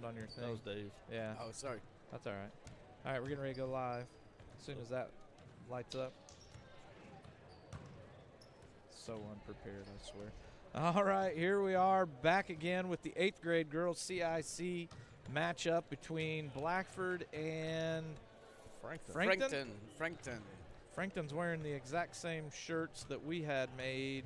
on your thing. That was Dave. Yeah. Oh, sorry. That's all right. All right, we're getting ready to go live as soon as that lights up. So unprepared, I swear. All right, here we are back again with the 8th grade girls CIC matchup between Blackford and Frankton. Frankton. Frankton's wearing the exact same shirts that we had made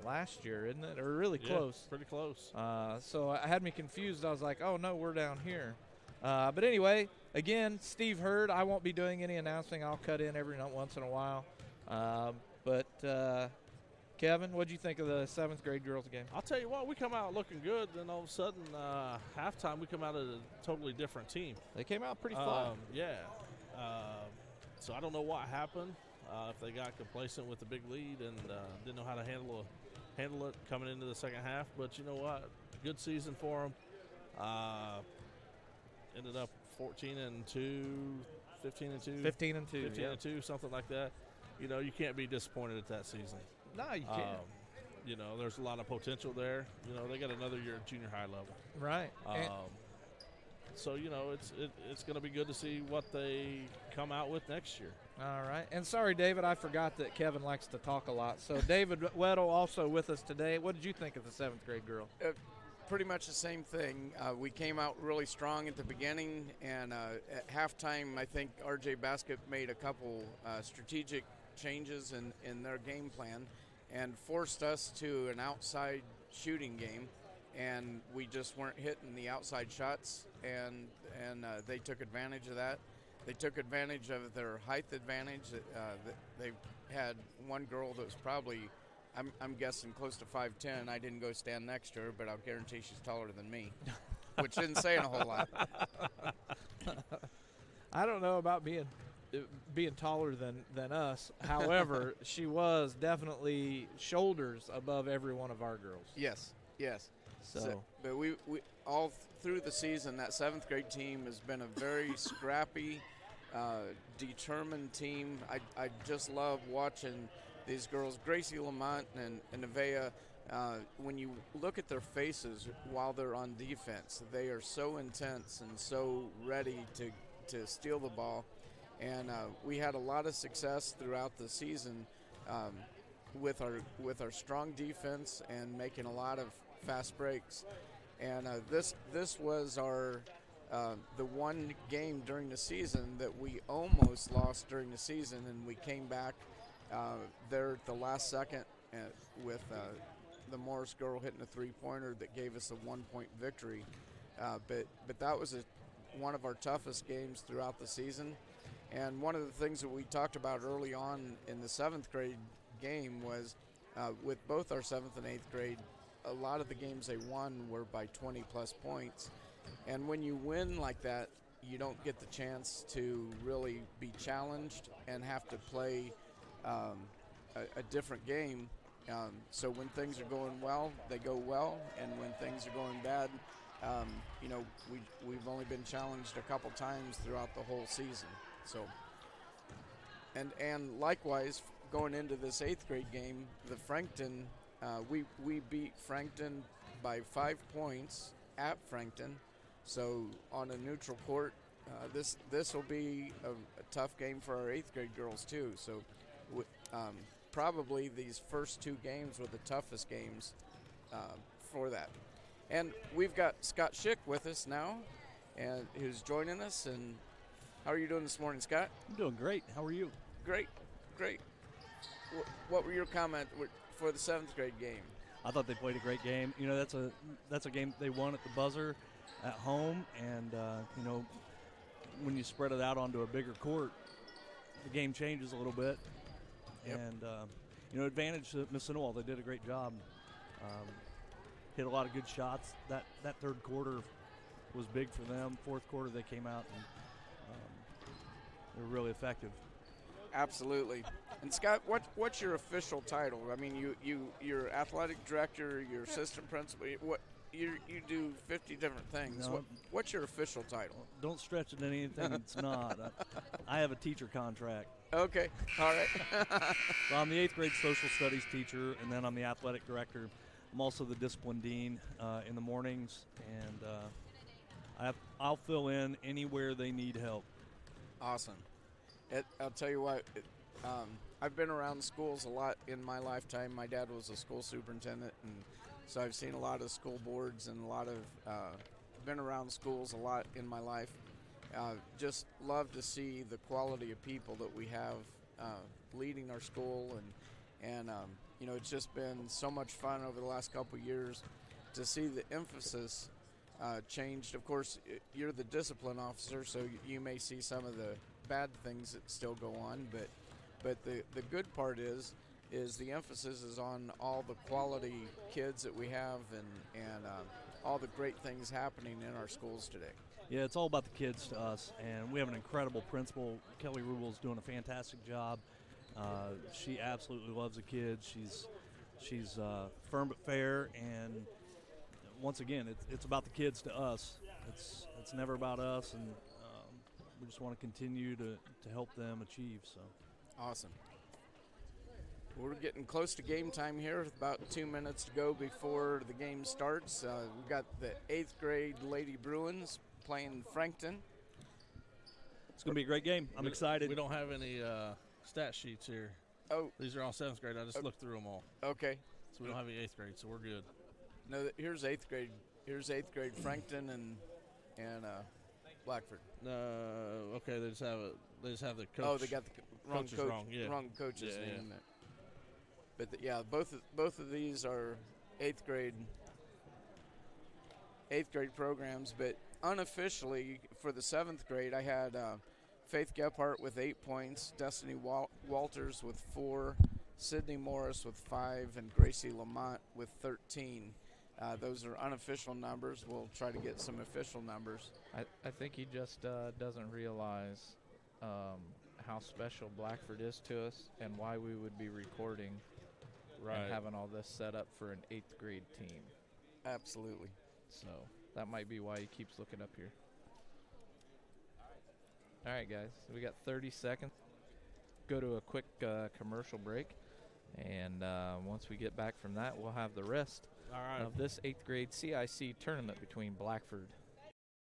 last year, isn't it? Or really close. Pretty close. So I had me confused. I was like, oh, no, we're down here. But anyway, again, Steve Hurd. I won't be doing any announcing. I'll cut in every once in a while. But Kevin, what did you think of the 7th grade girls game? I'll tell you what, we come out looking good, then all of a sudden, halftime, we come out as a totally different team. They came out pretty flat. Yeah. So I don't know what happened, if they got complacent with the big lead and didn't know how to handle it coming into the second half. But you know what? Good season for them. Ended up 14-2, 15-2. 15-2. 15-2, something like that. You know, you can't be disappointed at that season. No, you can't. You know, there's a lot of potential there. You know, they got another year at junior high level. Right. So, you know, it's going to be good to see what they come out with next year. All right. And sorry, David, I forgot that Kevin likes to talk a lot. So, David Weddle also with us today. What did you think of the 7th grade girl? Pretty much the same thing. We came out really strong at the beginning, and at halftime, I think RJ Basket made a couple strategic changes in their game plan and forced us to an outside shooting game, and we just weren't hitting the outside shots, and they took advantage of that. They took advantage of their height advantage. They had one girl that was probably, I'm guessing, close to 5'10". I didn't go stand next to her, but I'll guarantee she's taller than me, which isn't saying a whole lot. I don't know about being taller than us. However, she was definitely shoulders above every one of our girls. Yes. So but we all through the season, that 7th grade team has been a very scrappy, determined team. I just love watching these girls, Gracie Lamont and Nevaeh. When you look at their faces while they're on defense, they are so intense and so ready to steal the ball. And we had a lot of success throughout the season with our strong defense and making a lot of fast breaks. And this was our the one game during the season that we almost lost during the season, and we came back there at the last second with the Morris girl hitting a 3-pointer that gave us a 1-point victory. But that was one of our toughest games throughout the season. And one of the things that we talked about early on in the 7th grade game was with both our 7th and 8th grade, a lot of the games they won were by 20-plus points. And when you win like that, you don't get the chance to really be challenged and have to play a different game. So when things are going well, they go well, and when things are going bad, you know, we've only been challenged a couple times throughout the whole season. So, and likewise, going into this 8th grade game, the Frankton, we beat Frankton by 5 points at Frankton. So on a neutral court, this will be a tough game for our 8th grade girls too. So, probably these first 2 games were the toughest games for that. And we've got Scott Schick with us now, and who's joining us. And how are you doing this morning, Scott? I'm doing great. How are you? Great. What were your comments for the 7th grade game? I thought they played a great game. You know, that's a game they won at the buzzer at home, and you know, when you spread it out onto a bigger court, the game changes a little bit. Yep. And you know, advantage to Miss Inowal. They did a great job. Hit a lot of good shots. That 3rd quarter was big for them. 4th quarter they came out and they were really effective. Absolutely. And Scott, what's your official title? I mean, you're athletic director, you're assistant principal. What you do 50 different things. No, what's your official title? Don't stretch it into anything it's not. I have a teacher contract. Okay. All right. So I'm the 8th grade social studies teacher, and then I'm the athletic director. I'm also the discipline dean in the mornings, and I'll fill in anywhere they need help. Awesome. I'll tell you what, I've been around schools a lot in my lifetime. My dad was a school superintendent, and so I've seen a lot of school boards and a lot of been around schools a lot in my life. Just love to see the quality of people that we have leading our school, and you know, it's just been so much fun over the last couple of years to see the emphasis changed. Of course, you're the discipline officer, so you may see some of the bad things that still go on, but the good part is the emphasis is on all the quality kids that we have, and all the great things happening in our schools today. Yeah, it's all about the kids to us, and we have an incredible principal. Kelly Rubel's doing a fantastic job. She absolutely loves the kids. She's firm but fair, and once again, it's about the kids to us. It's never about us, and we just want to continue to help them achieve. So awesome. We're getting close to game time here. About 2 minutes to go before the game starts. We've got the 8th grade Lady Bruins playing Frankton. It's going to be a great game. I'm excited. We don't have any stat sheets here. Oh, these are all 7th grade. I just looked through them all. Okay. So we don't have any 8th grade, so we're good. No, here's 8th grade. Here's 8th grade Frankton and Blackford. Okay, they just have the coach. Oh, they got the wrong coach. Coach, Wrong, yeah. Wrong coach's Yeah, name. Yeah. But both of these are 8th grade programs. But unofficially for the 7th grade, I had Faith Gephardt with 8 points, Destiny Walters with 4, Sydney Morris with 5, and Gracie Lamont with 13. Those are unofficial numbers. We'll try to get some official numbers. I think he just doesn't realize how special Blackford is to us and why we would be recording and having all this set up for an 8th grade team. Absolutely. So that might be why he keeps looking up here. All right, guys, we got 30 seconds. Go to a quick commercial break, and once we get back from that, we'll have the rest of this 8th grade CIC tournament between Blackford.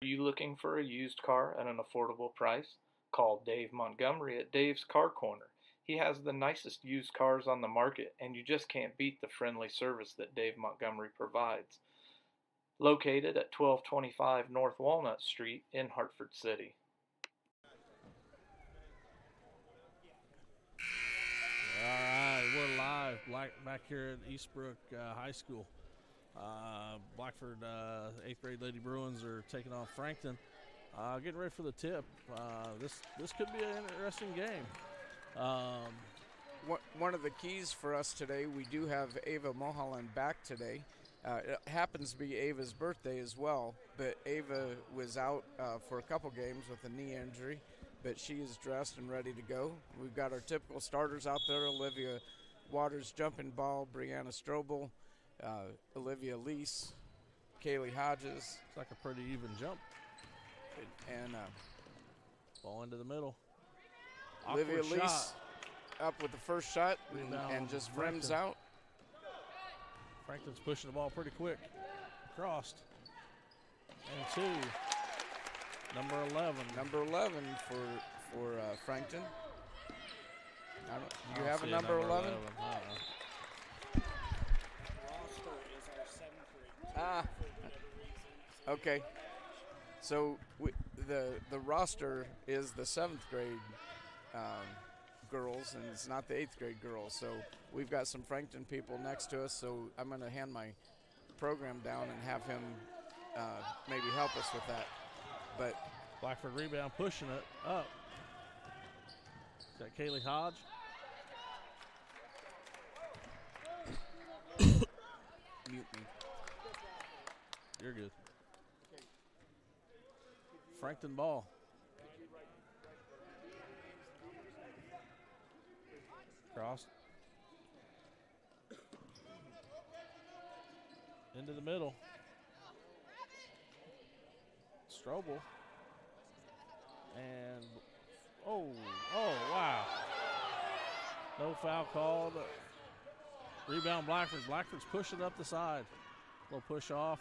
Are you looking for a used car at an affordable price? Call Dave Montgomery at Dave's Car Corner. He has the nicest used cars on the market, and you just can't beat the friendly service that Dave Montgomery provides. Located at 1225 North Walnut Street in Hartford City. All right, we're live back here at Eastbrook High School. Blackford 8th grade Lady Bruins are taking on Frankton. Getting ready for the tip. This could be an interesting game. One of the keys for us today, we do have Ava Mulholland back today. It happens to be Ava's birthday as well, but Ava was out for a couple games with a knee injury, but she is dressed and ready to go. We've got our typical starters out there: Olivia Waters, jumping ball, Brianna Strobel, Olivia Lease, Kaylee Hodges. It's like a pretty even jump. And ball into the middle. Olivia Awkward Lease shot. up with the first shot and just rims out. Frankton's pushing the ball pretty quick. Crossed. And 2. Number 11. Number 11 for Frankton. Do you have a number 11? Okay. So the roster is the 7th grade girls, and it's not the 8th grade girls. So we've got some Frankton people next to us, so I'm going to hand my program down and have him maybe help us with that. But Blackford rebound, pushing it up. Got Kaylee Hodge. Mute me. You're good. Frankton ball. Cross. Into the middle. Strobel. And, oh, wow. No foul called. Rebound Blackford. Blackford's pushing up the side. Little push off.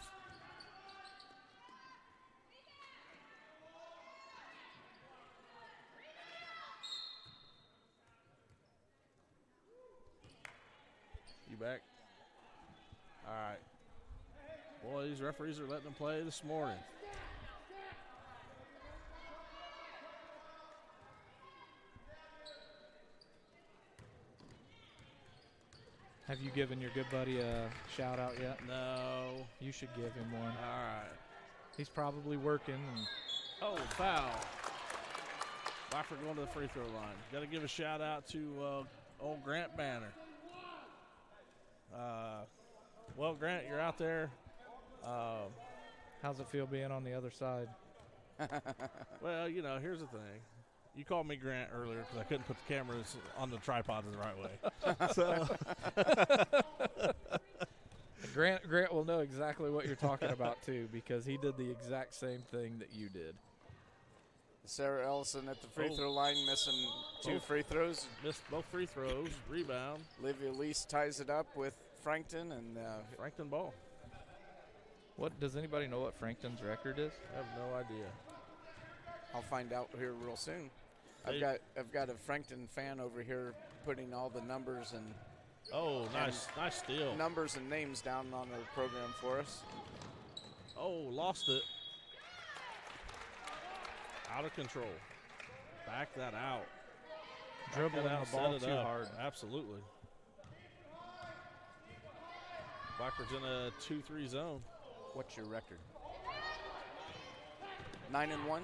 you back. All right. Boy, these referees are letting them play this morning. Have you given your good buddy a shout out yet? No. You should give him one. All right. He's probably working. And oh, foul. Blackford going to the free throw line. Got to give a shout out to old Grant Banner. Well, Grant, you're out there. How's it feel being on the other side? Well, you know, here's the thing. You called me Grant earlier because I couldn't put the cameras on the tripod the right way. So Grant will know exactly what you're talking about, too, because he did the exact same thing that you did. Sarah Ellison at the free throw line, missing two free throws. Missed both free throws. Rebound. Olivia Lease ties it up with Frankton, and Frankton ball. What does anybody know what Frankton's record is? I have no idea. I'll find out here real soon. I've got a Frankton fan over here putting all the numbers and nice steal. Numbers and names down on our program for us. Oh, lost it. Out of control. Back that out. Dribbling the ball too hard. Absolutely. Blackford's in a 2-3 zone. What's your record? 9-1.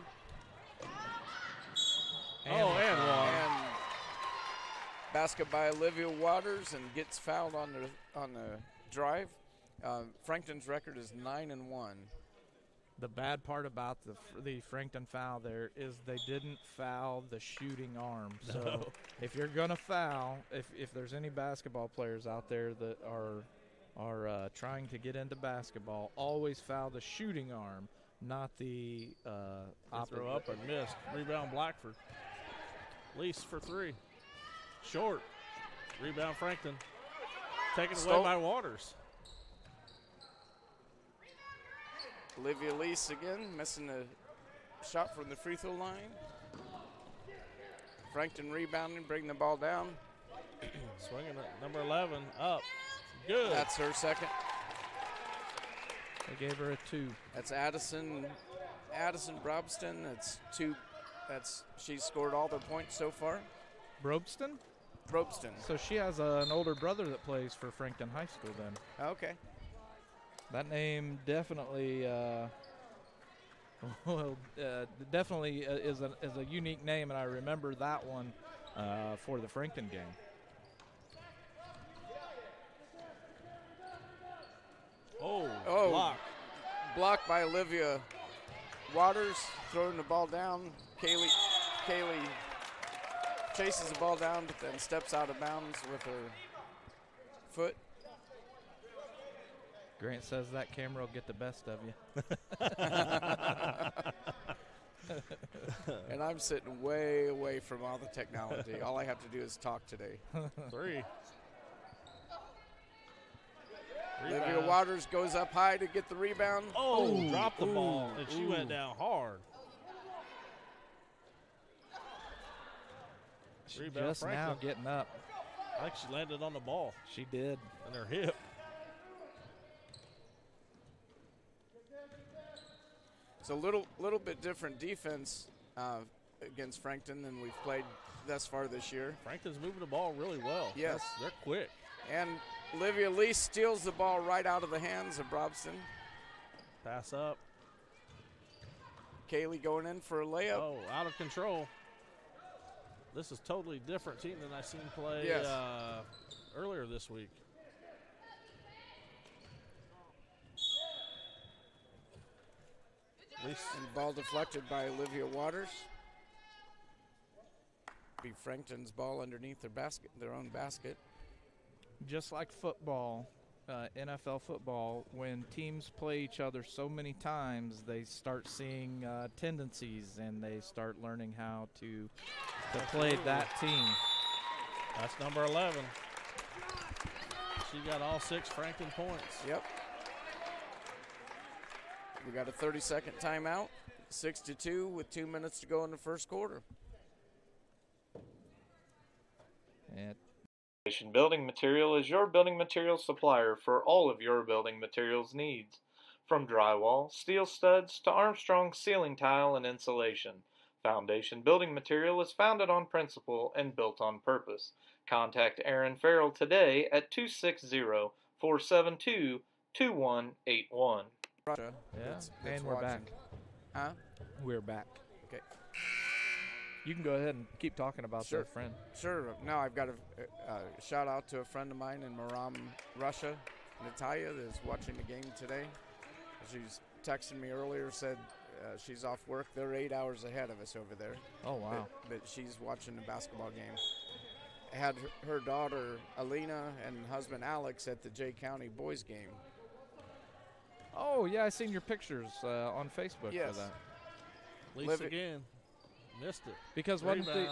And one. And basket by Olivia Waters, and gets fouled on the drive. Frankton's record is 9-1. The bad part about the Frankton foul there is they didn't foul the shooting arm. So if you're gonna foul, if there's any basketball players out there that are trying to get into basketball, always foul the shooting arm, not the throw up and missed. Rebound Blackford. Lease for three. Short. Rebound Frankton. Taken away by Waters. Olivia Lease again, missing a shot from the free throw line. Frankton rebounding, bringing the ball down. Swinging at number 11, up. Good. That's her second. They gave her a 2. That's Addison Brobston. That's 2. She's scored all their points so far. Brobston? Brobston. So she has an older brother that plays for Frankton High School then. Okay. That name definitely definitely is a unique name, and I remember that one for the Frankton game. Block. Blocked by Olivia Waters, throwing the ball down. Kaylee chases the ball down, but then steps out of bounds with her foot. Grant says that camera will get the best of you. And I'm sitting way away from all the technology. All I have to do is talk today. 3. Olivia Waters goes up high to get the rebound. Dropped the ball, and she went down hard. She's just now getting up. I think she landed on the ball. She did. And her hip. It's a little bit different defense against Frankton than we've played thus far this year. Frankton's moving the ball really well. Yes. They're quick. And Olivia Lee steals the ball right out of the hands of Brobston. Pass up. Kaylee going in for a layup. Out of control. This is totally different team than I seen play earlier this week. And ball deflected by Olivia Waters. Be Frankton's ball underneath their own basket. Just like football, NFL football, when teams play each other so many times, they start seeing tendencies, and they start learning how to play that team. That's number 11. She got all 6 Frankton points. Yep. We got a 30-second timeout, 6-2 with 2 minutes to go in the first quarter. And Foundation Building Material is your building materials supplier for all of your building materials needs. From drywall, steel studs, to Armstrong ceiling tile and insulation, Foundation Building Material is founded on principle and built on purpose. Contact Aaron Farrell today at 260-472-2181. Russia. Yeah, that's and we're watching. back. Huh? We're back. Okay. You can go ahead and keep talking about Sure. their friend. Sure. Now I've got a shout out to a friend of mine in Murom, Russia, Natalia, that is watching the game today. She's texted me earlier, said she's off work. They're 8 hours ahead of us over there. Oh, wow. But she's watching the basketball game. Had her daughter Alina and husband Alex at the Jay County boys game. Oh, yeah, I seen your pictures on Facebook Yes. for that. Leafs again. Missed it. Because wasn't Jump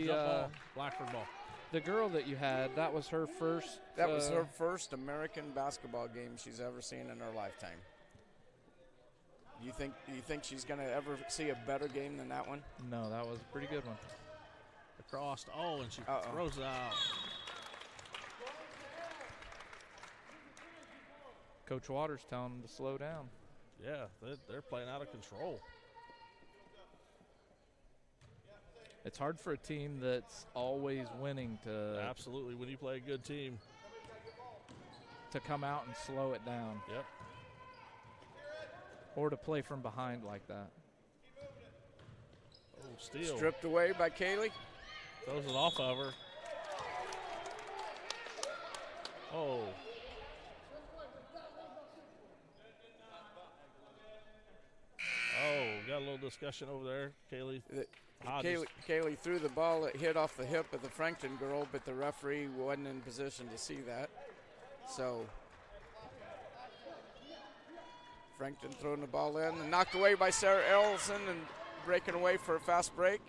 ball, Blackford ball. the girl that you had, that was her first? That was her first American basketball game she's ever seen in her lifetime. You think she's going to ever see a better game than that one? No, that was a pretty good one. Across. Oh, and she throws it out. Coach Waters telling them to slow down. Yeah, they're playing out of control. It's hard for a team that's always winning to Absolutely, when you play a good team. to come out and slow it down. Yep. Or to play from behind like that. Oh, steal. Stripped away by Kaylee. Throws it off of her. Oh. Oh, got a little discussion over there. Kaylee. Kaylee threw the ball. It hit off the hip of the Frankton girl, but the referee wasn't in position to see that. So Frankton throwing the ball in and knocked away by Sarah Ellison and breaking away for a fast break.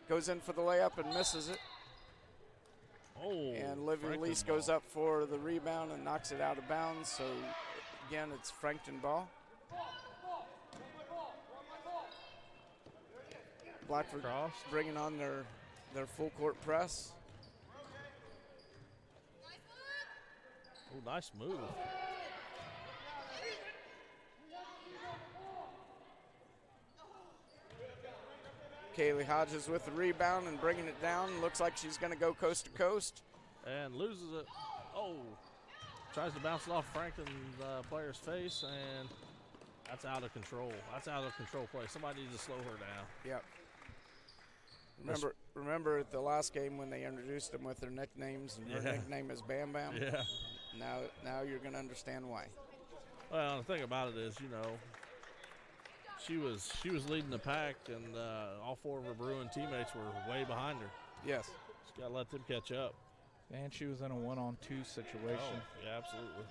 Goes in for the layup and misses it. Oh. And Olivia Frankton Lease ball. goes up for the rebound and knocks it out of bounds. So again, it's Frankton ball. Blackford Cross. bringing on their full court press. Oh, nice move. Kaylee Hodges with the rebound and bringing it down. Looks like she's going to go coast to coast. And loses it. Oh. Tries to bounce it off Frankton's player's face, and that's out of control. That's out of control play. Somebody needs to slow her down. Yep. Remember at the last game when they introduced them with their nicknames, and her nickname is Bam Bam? Yeah. Now you're going to understand why. Well, the thing about it is, she was leading the pack, and all four of her Bruin teammates were way behind her. Yes. Just got to let them catch up. And she was in a 1-on-2 situation. Oh, yeah, absolutely.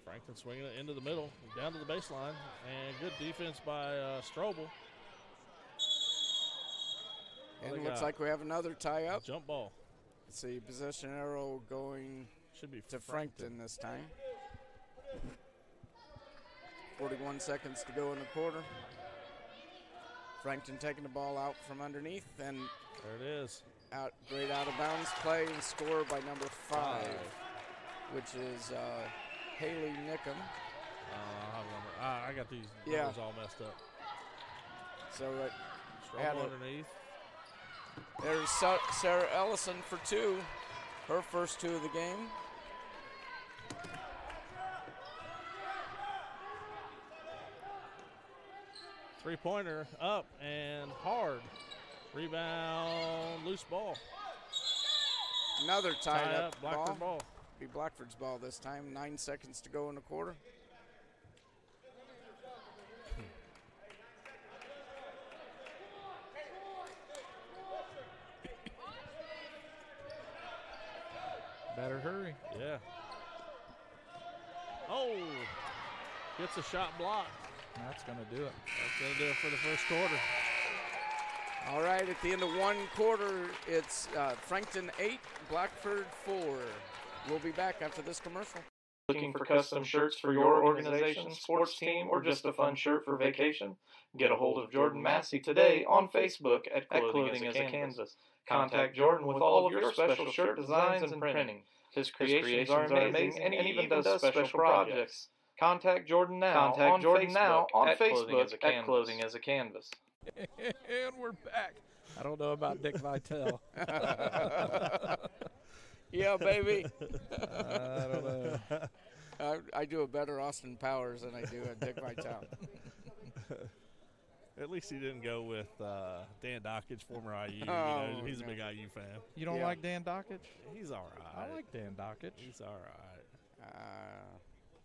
Frankton swinging it into the middle, down to the baseline, and good defense by Strobel. And it looks like we have another tie-up. Jump ball. Let's see, possession arrow going Should be to Frankton this time. 41 seconds to go in the quarter. Frankton taking the ball out from underneath, and there it is. Great out of bounds play and score by number 5, which is Haley Nickham. I got these numbers all messed up. So Strobel underneath. There's Sarah Ellison for 2, her first 2 of the game. Three-pointer up and hard. Rebound, loose ball. Another tied up Blackford ball. Be Blackford's ball this time. 9 seconds to go in the quarter. Better hurry. Yeah. Oh, gets a shot blocked. That's going to do it. That's going to do it for the first quarter. All right, at the end of one quarter, it's Frankton 8, Blackford 4. We'll be back after this commercial. Looking for custom shirts for your organization, sports team, or just a fun shirt for vacation? Get a hold of Jordan Massey today on Facebook at Clothing as a Canvas. Contact Jordan with all of your special shirt designs and printing. His creations are amazing, and he even does special projects. Contact Jordan now on Facebook at Clothing as a Canvas. And we're back. I don't know about Dick Vitale. Yeah, baby. I don't know. I do a better Austin Powers than I do a Dick Vitale. At least he didn't go with Dan Dockage, former IU. He's a big IU fan. You don't like Dan Dockage? He's all right. I like Dan Dockage. He's all right.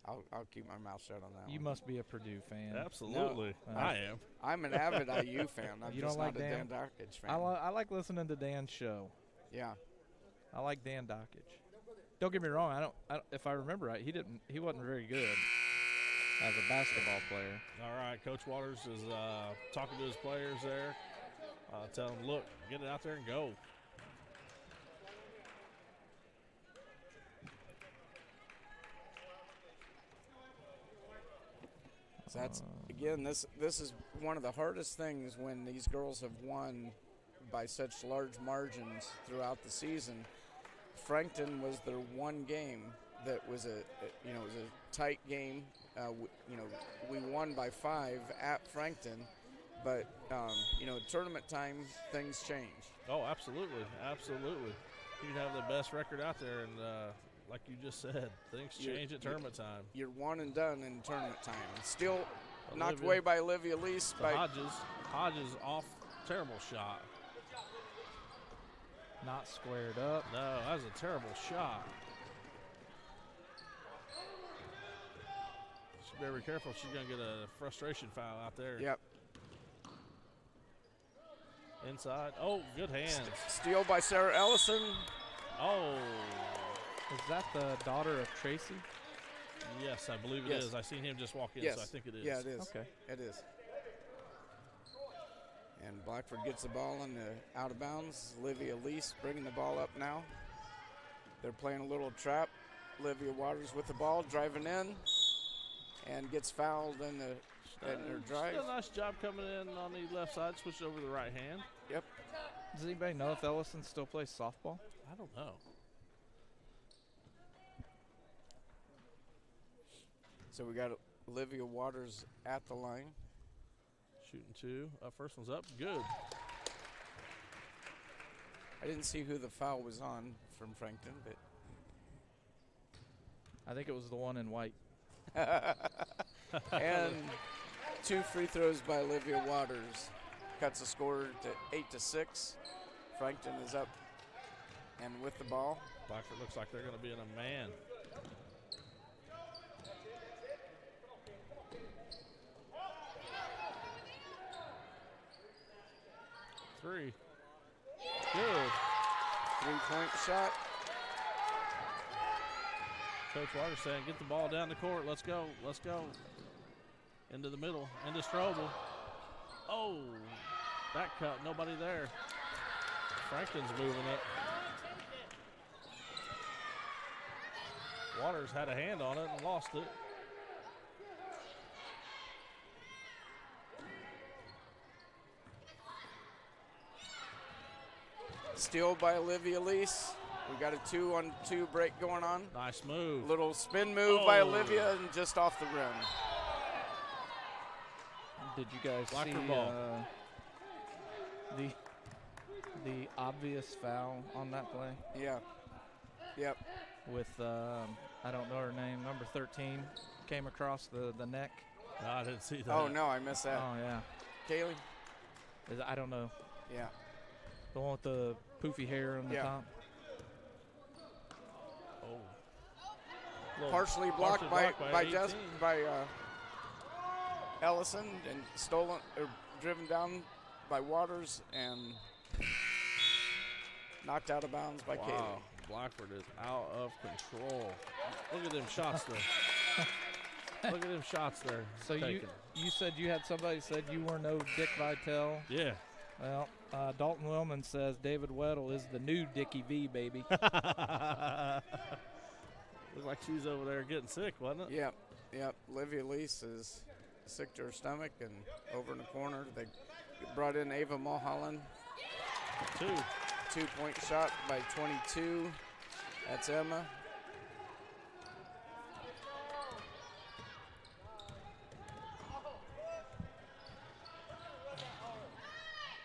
I'll keep my mouth shut on that. You must be a Purdue fan. Absolutely. No, I am. I'm an avid IU fan. I'm You just don't like not a Dan? Dan Dockage fan. I like listening to Dan's show. Yeah. I like Dan Dockage. Don't get me wrong. I don't. If I remember right, he wasn't very good as a basketball player. All right, Coach Waters is talking to his players there. Tell them, look, get it out there and go. So that's again. This is one of the hardest things when these girls have won by such large margins throughout the season. Frankton was their one game that was a tight game. We won by 5 at Frankton, but tournament time things change. Oh, absolutely, absolutely. You can have the best record out there, and like you just said, things change at tournament time. You're one and done in tournament time. Still knocked away by Olivia Lease. By Hodges off, terrible shot. Not squared up. No, that was a terrible shot. She better be careful. She's going to get a frustration foul out there. Yep. Inside. Oh, good hands. Steal by Sarah Ellison. Oh. Is that the daughter of Tracy? Yes, I believe it is. I seen him just walk in, so I think it is. Yeah, it is. Okay. It is. And Blackford gets the ball in the out of bounds. Olivia Lease bringing the ball up now. They're playing a little trap. Olivia Waters with the ball, driving in, and gets fouled in her drive. She did a nice job coming in on the left side, switched over to the right hand. Yep. Does anybody know if Ellison still plays softball? I don't know. So we got Olivia Waters at the line. Shooting 2. First one's up. Good. I didn't see who the foul was on from Frankton, but I think it was the one in white. and 2 free throws by Olivia Waters cuts the score to 8-6. Frankton is up and with the ball. Blackford looks like they're going to be in a man. Three. Good. 3-point shot. Coach Waters saying, get the ball down the court. Let's go. Let's go. Into the middle. Into Strobel. Oh, back cut. Nobody there. Franklin's moving it. Waters had a hand on it and lost it. Steal by Olivia Lease. We got a 2-on-2 break going on. Nice move. Little spin move by Olivia and just off the rim. Did you guys see the obvious foul on that play? Yeah. Yep. With I don't know her name, number 13, came across the neck. No, I didn't see that. Oh no, I missed that. Oh yeah. Kaylee? I don't know. Yeah. The one with the poofy hair on the top. Oh. Partially blocked by Ellison and stolen or driven down by Waters and knocked out of bounds by Kaylee. Blackford is out of control. Look at them shots there. Look at them shots there. So you said you had somebody said you were no Dick Vitale. Yeah. Well, Dalton Willman says David Weddle is the new Dickie V, baby. Looked like she was over there getting sick, wasn't it? Yep. Olivia Lease is sick to her stomach, and over in the corner, they brought in Ava Mulholland. 2-point shot by 22. That's Emma.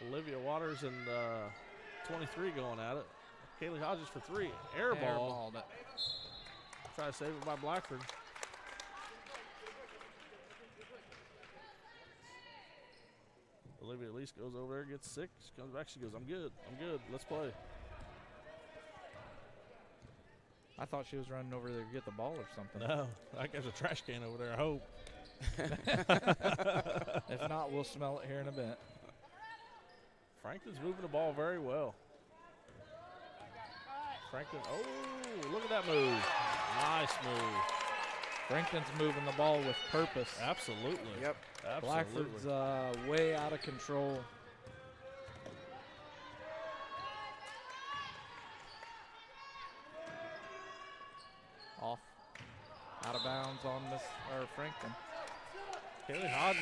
Olivia Waters and 23 going at it. Kaylee Hodges for 3. Air ball. Try to save it by Blackford. Olivia at least goes over there, gets sick. She comes back, she goes, I'm good. Let's play. I thought she was running over there to get the ball or something. No, I guess a trash can over there, I hope. If not, we'll smell it here in a bit. Frankton's moving the ball very well. Frankton, oh, look at that move. Nice move. Frankton's moving the ball with purpose. Absolutely. Yep. Absolutely. Blackford's way out of control. Off. Out of bounds on Miss Frankton. Kaylee Hodges.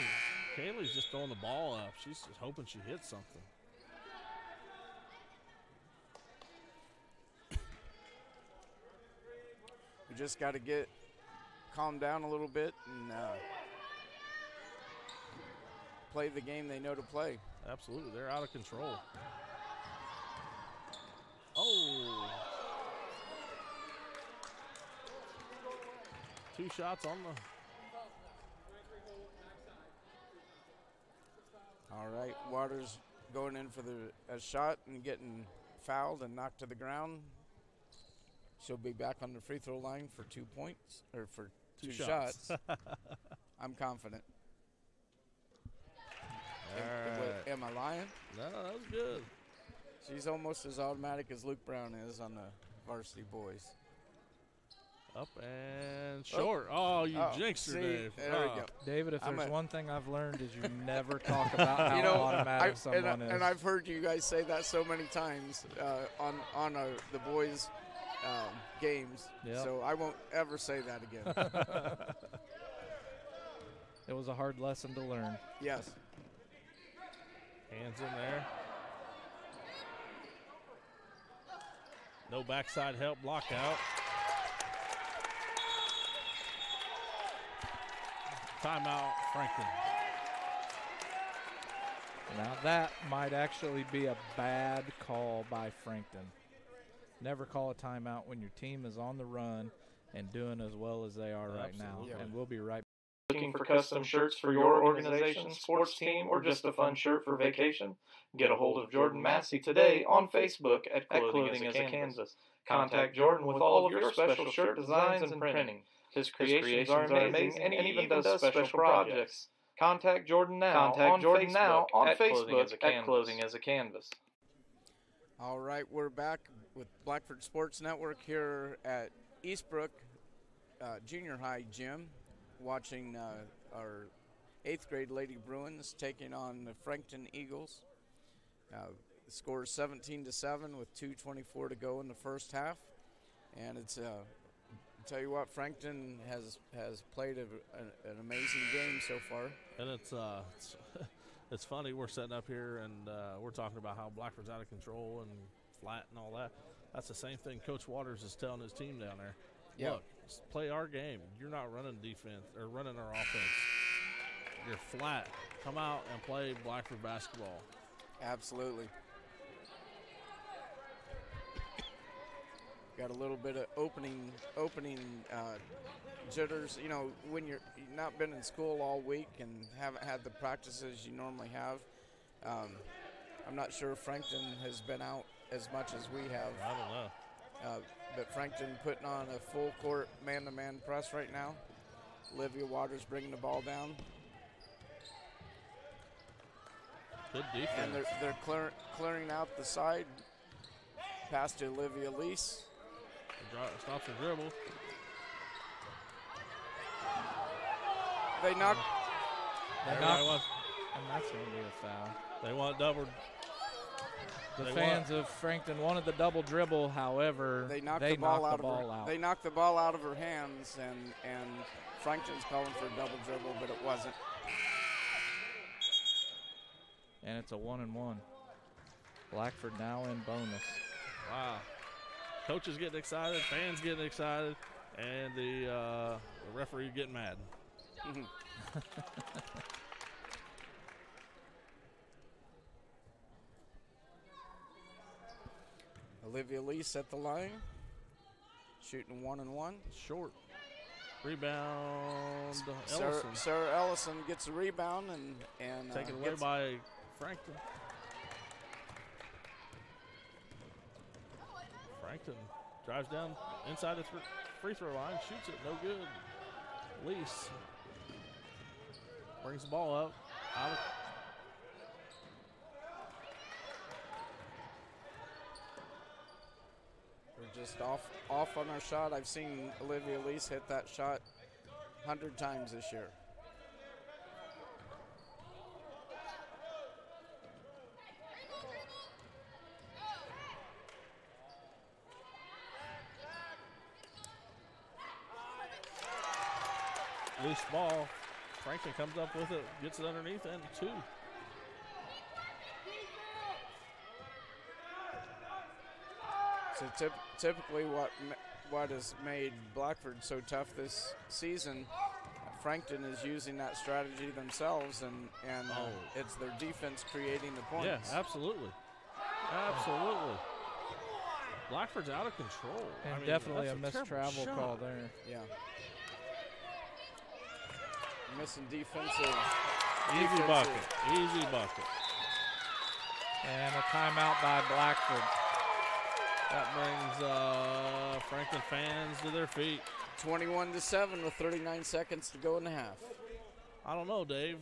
Kaylee's just throwing the ball up. She's just hoping she hits something. We just got to get calmed down a little bit and play the game they know to play. Absolutely. They're out of control. Oh. 2 shots on the. All right, Waters going in for a shot and getting fouled and knocked to the ground. She'll be back on the free throw line for 2 points, or for two shots. I'm confident. Am I lying? No, that was good. She's almost as automatic as Luke Brown is on the varsity boys. Up and short. Oh, you jinxed her, Dave. There we go. David, if there's one thing I've learned is you never talk about how automatic someone is. And I've heard you guys say that so many times on the boys' games. Yep. So I won't ever say that again. It was a hard lesson to learn. Yes. Hands in there. No backside help, block out. Timeout, Frankton. Now that might actually be a bad call by Frankton. Never call a timeout when your team is on the run and doing as well as they are right now. Yeah. And we'll be right back. Looking for custom shirts for your organization, sports team, or just a fun shirt for vacation? Get a hold of Jordan Massey today on Facebook at Clothing as a Canvas. Contact Jordan with all of your special shirt designs and printing. His creations are amazing and he even does special projects. Contact Jordan now on Facebook at Clothing as a Canvas. All right, we're back with Blackford Sports Network here at Eastbrook Junior High Gym, watching our 8th grade Lady Bruins taking on the Frankton Eagles. The score is 17-7 with 2:24 to go in the first half, and it's I'll tell you what, Frankton has played an amazing game so far. And it's funny, we're sitting up here and we're talking about how Blackford's out of control and flat and all that. That's the same thing Coach Waters is telling his team down there. Yep. Look, just play our game. You're not running defense or running our offense. You're flat. Come out and play Blackford basketball. Absolutely. Got a little bit of opening jitters. You know, when you've not been in school all week and haven't had the practices you normally have. I'm not sure Frankton has been out as much as we have. I don't know. But Frankton putting on a full court man-to-man press right now. Olivia Waters bringing the ball down. Good defense. And they're clearing out the side. Pass to Olivia Lease. Stops the dribble. They knock. And that's going to be a foul. They want double. The fans of Frankton wanted the double dribble, however, they knocked the ball out. They knocked the ball out of her hands, and Frankton's calling for a double dribble, but it wasn't. And it's a 1-and-1. Blackford now in bonus. Wow. Coaches getting excited, fans getting excited, and the referee getting mad. Olivia Lease at the line, shooting 1-and-1. Short. Rebound, Ellison. Sarah Ellison gets a rebound and taken away by Frankton. Frankton drives down inside the free throw line, shoots it, no good. Lease brings the ball up. We're just off on our shot. I've seen Olivia Lease hit that shot 100 times this year. Loose ball. Frankton comes up with it, gets it underneath, and 2. So typically what has made Blackford so tough this season, Frankton is using that strategy themselves, and it's their defense creating the points. Yeah, absolutely. Absolutely. Blackford's out of control. And definitely a missed travel call there. Yeah. Missing defensive. Easy bucket. Easy bucket. And a timeout by Blackford. That brings Frankton fans to their feet. 21-7 with 39 seconds to go in the half. I don't know, Dave.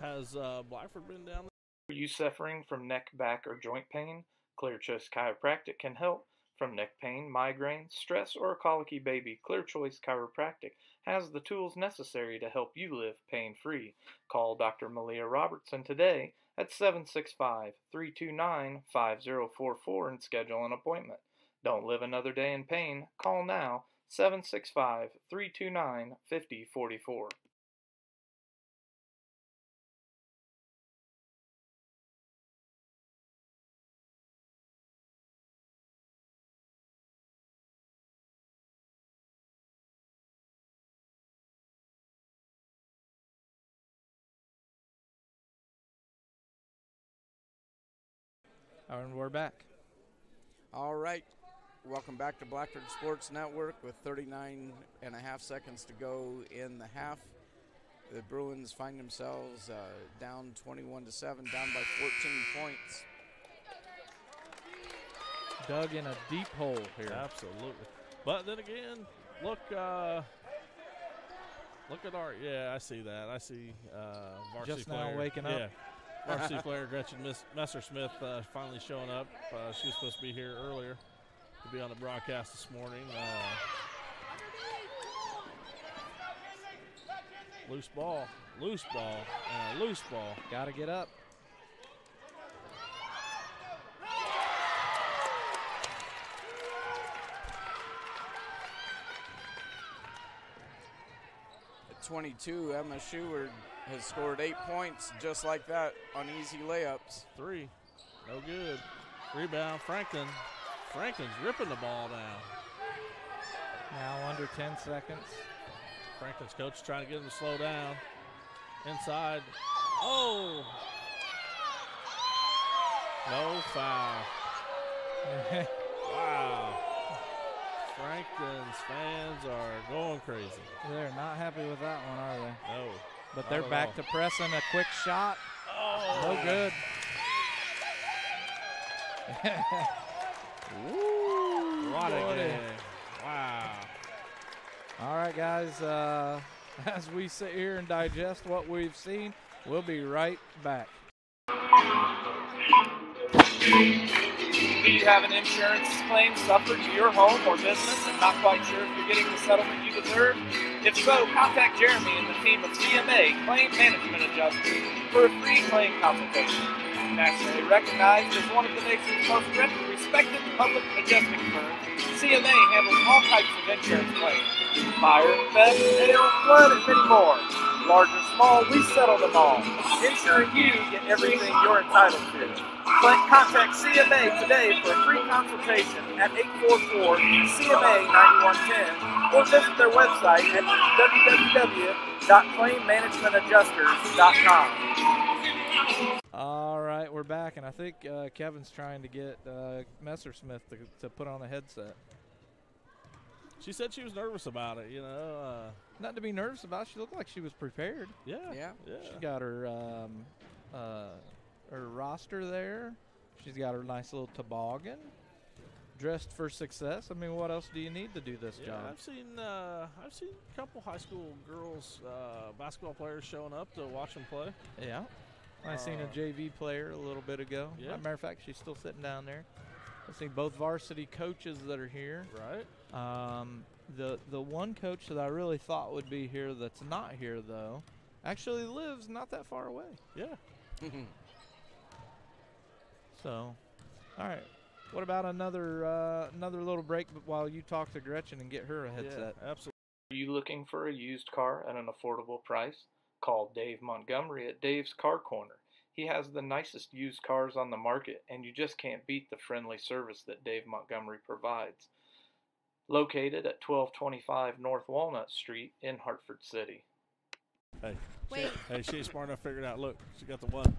Has Blackford been down? Are you suffering from neck, back, or joint pain? Clear Choice Chiropractic can help. From neck pain, migraine, stress, or a colicky baby, Clear Choice Chiropractic has the tools necessary to help you live pain-free. Call Dr. Malia Robertson today at 765-329-5044 and schedule an appointment. Don't live another day in pain. Call now, 765-329-5044. And we're back. All right. Welcome back to Blackford Sports Network with 39.5 seconds to go in the half. The Bruins find themselves down 21-7, down by 14 points. Dug in a deep hole here. Absolutely. But then again, look at our, I see that. I see varsity just player. now waking up. Yeah. Varsity player Gretchen Messersmith finally showing up. She was supposed to be here earlier to be on the broadcast this morning. Loose ball, and a loose ball. Got to get up. At 22, Emma Sheward has scored 8 points just like that on easy layups. 3, no good. Rebound, Frankton. Frankton's ripping the ball down. Now under 10 seconds. Frankton's coach trying to get him to slow down. Inside. Oh! No foul. Wow. Frankton's fans are going crazy. They're not happy with that one, are they? No. But they're back to pressing. A quick shot. Oh. No good. Woo, what a game. Wow. All right, guys. As we sit here and digest what we've seen, we'll be right back. Do you have an insurance claim suffered to your home or business and not quite sure if you're getting the settlement you deserve? If so, contact Jeremy and the team of CMA Claim Management Adjusters for a free claim consultation. Nationally recognized as one of the nation's most respected public adjusting firms, CMA handles all types of insurance claims. Fire, theft, hail, flood, and many more. Large or small, we settle them all. Ensuring you get everything you're entitled to. Contact CMA today for a free consultation at 844-CMA-9110 or visit their website at www.claimmanagementadjusters.com. All right, we're back, and I think Kevin's trying to get Messersmith to put on a headset. She said she was nervous about it, Not to be nervous about. She looked like she was prepared. Yeah. She got her roster there. She's got her nice little toboggan. Dressed for success. I mean, what else do you need to do this job? I've seen a couple high school girls, basketball players showing up to watch them play. Yeah. I seen a JV player a little bit ago. Yeah. As a matter of fact, she's still sitting down there. I've seen both varsity coaches that are here. Right. The one coach that I really thought would be here that's not here, though, actually lives not that far away. Yeah. So, all right. What about another little break while you talk to Gretchen and get her a headset? Yeah, absolutely. Are you looking for a used car at an affordable price? Call Dave Montgomery at Dave's Car Corner. He has the nicest used cars on the market, and you just can't beat the friendly service that Dave Montgomery provides. Located at 1225 North Walnut Street in Hartford City. Hey. Wait. Hey, she ain't smart enough to figure it out. Look, she got the one.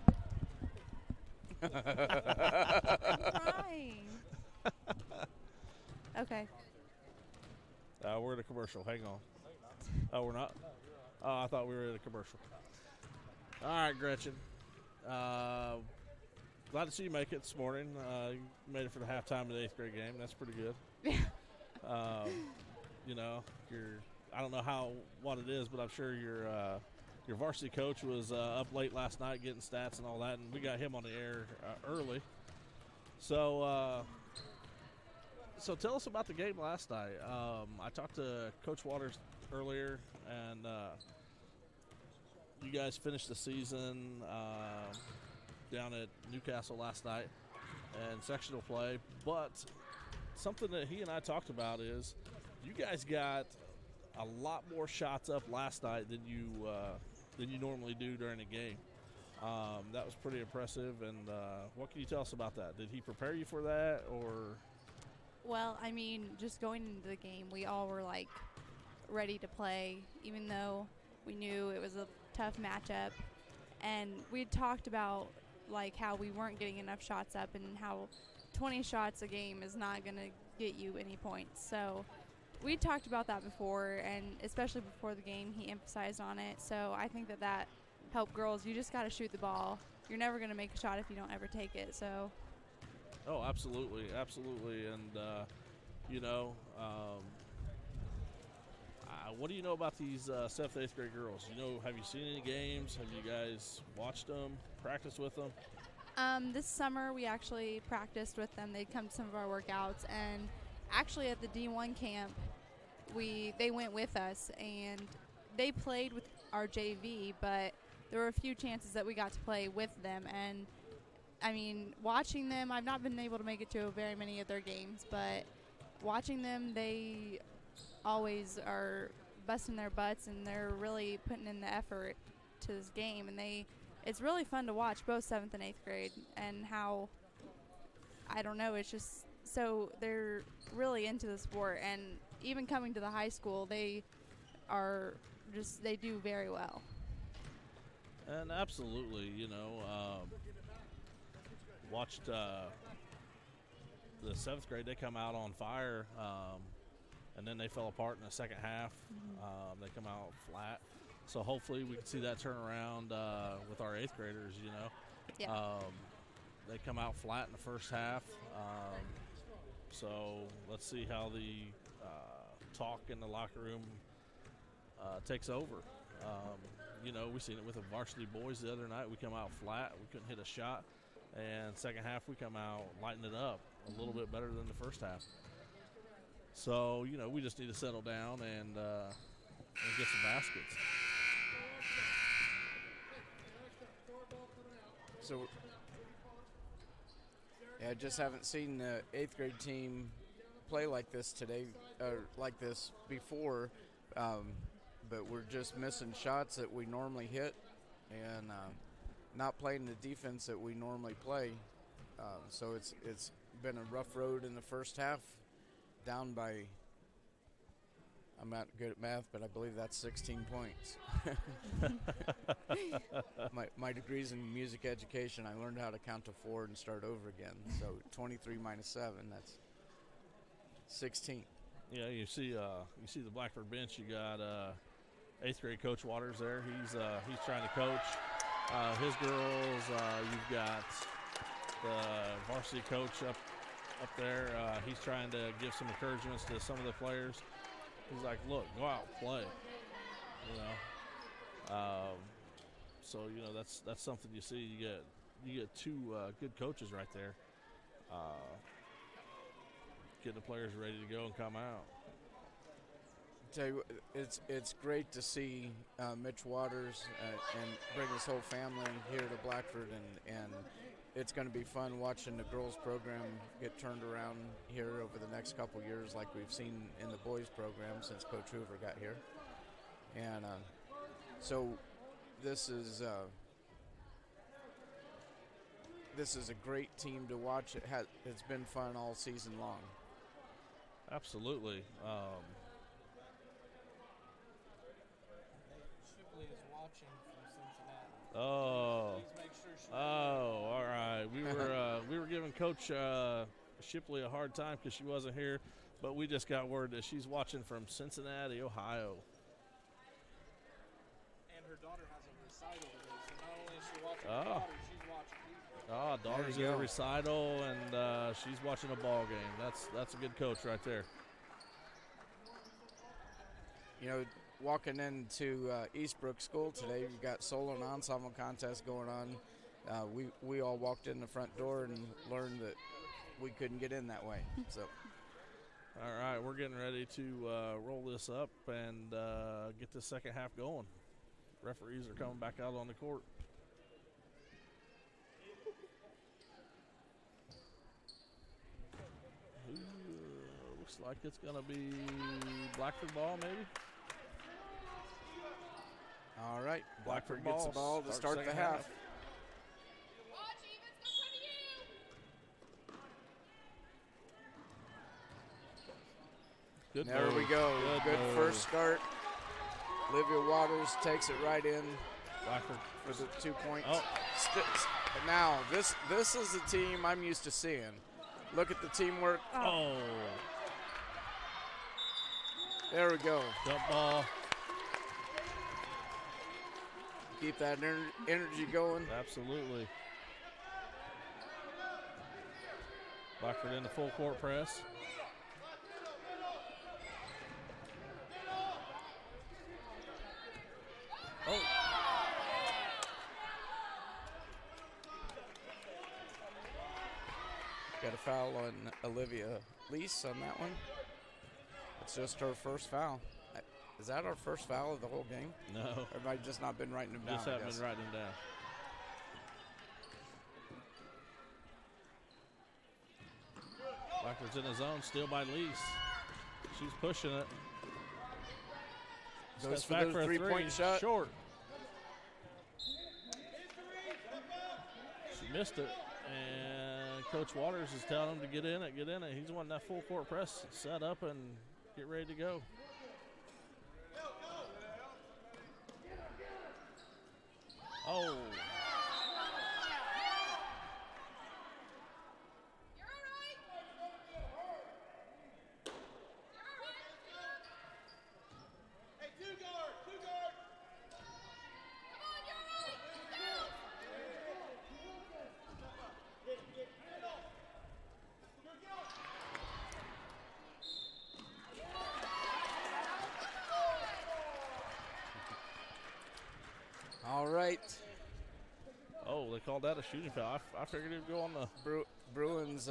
Fine. Okay. We're in a commercial. Hang on. Oh, we're not? Oh, I thought we were in a commercial. All right, Gretchen. Glad to see you make it this morning. You made it for the halftime of the 8th grade game. That's pretty good. I don't know what it is, but I'm sure your varsity coach was up late last night getting stats and all that, and we got him on the air early. So tell us about the game last night. I talked to Coach Waters earlier, and you guys finished the season down at Newcastle last night in sectional play, but something that he and I talked about is you guys got a lot more shots up last night than you normally do during a game. That was pretty impressive, and what can you tell us about that? Did he prepare you for that, or? Well, I mean, just going into the game, we all were, ready to play, even though we knew it was a tough matchup. And we had talked about, how we weren't getting enough shots up and how 20 shots a game is not going to get you any points. So we talked about that before, and especially before the game, he emphasized on it. So I think that helped girls. You just got to shoot the ball. You're never going to make a shot if you don't ever take it. So. Oh, absolutely, absolutely. And, what do you know about these 7th, 8th grade girls? Have you seen any games? Have you guys watched them, practiced with them? This summer we actually practiced with them. They'd come to some of our workouts, and actually at the D1 camp, they went with us, and they played with our JV, but there were a few chances that we got to play with them. And I mean, watching them, I've not been able to make it to very many of their games, but watching them, they always are busting their butts, and they're really putting in the effort to this game. And it's really fun to watch both 7th and 8th grade, and how, I don't know, it's just so they're really into the sport. And even coming to the high school, they do very well. And absolutely, watched the 7th grade. They come out on fire, and then they fell apart in the second half. They come out flat. So hopefully we can see that turn around with our 8th graders, Yeah. They come out flat in the first half. So let's see how the talk in the locker room takes over. We seen it with the varsity boys the other night. We come out flat. We couldn't hit a shot. And second half, we come out lighting it up a little bit better than the first half. So, we just need to settle down and get some baskets. So Yeah, I just haven't seen the 8th grade team play like this today, like this before, but we're just missing shots that we normally hit and not playing the defense that we normally play. So it's been a rough road in the first half, down by, I'm not good at math, but I believe that's 16 points. my degree's in music education. I learned how to count to 4 and start over again. So 23 minus 7, that's 16. Yeah, you see the Blackford bench. You got 8th grade Coach Waters there. He's trying to coach his girls. You've got the varsity coach up there. He's trying to give some encouragements to some of the players. He's like, look, go out and play. So that's something you see. You get two good coaches right there, getting the players ready to go and come out. Tell you, it's great to see Mitch Waters and bring his whole family here to Blackford, and it's going to be fun watching the girls program get turned around here over the next couple years, like we've seen in the boys program since Coach Hoover got here. And so this is a great team to watch. It's been fun all season long. Absolutely. Shipley is watching from Cincinnati. Oh. Please make sure she All right. We were giving Coach Shipley a hard time because she wasn't here, but we just got word that she's watching from Cincinnati, Ohio. And her daughter has a recital today, so not only is she watching her daughter, she's watching you. Daughter's in a recital, and she's watching a ball game. That's a good coach right there. You know, walking into Eastbrook School today, we got solo and ensemble contest going on. We all walked in the front door and learned that we couldn't get in that way. So, all right, we're getting ready to roll this up and get the second half going. Referees are coming back out on the court. Looks like it's going to be Blackford ball, maybe. All right, Blackford gets the ball to start the half. Good there move. We go. Good move. First start. Olivia Waters takes it right in Blackford for the 2 points. Oh. Now, this is the team I'm used to seeing. Look at the teamwork. Oh. There we go. Jump ball. Keep that energy going. Absolutely. Blackford in the full court press. Oh. Got a foul on Olivia Lease on that one. It's just her first foul. Is that our first foul of the whole game? No. Or have I just not been writing them down? Just haven't been writing them down. Blackford's in his zone, steal by Lease. She's pushing it. Goes Steps for back the for a three-point shot. Short. She missed it, and Coach Waters is telling him to get in it, get in it. He's wanting that full court press set up and get ready to go. Oh. All right. Oh, they called that a shooting foul. I figured it would go on the Bruins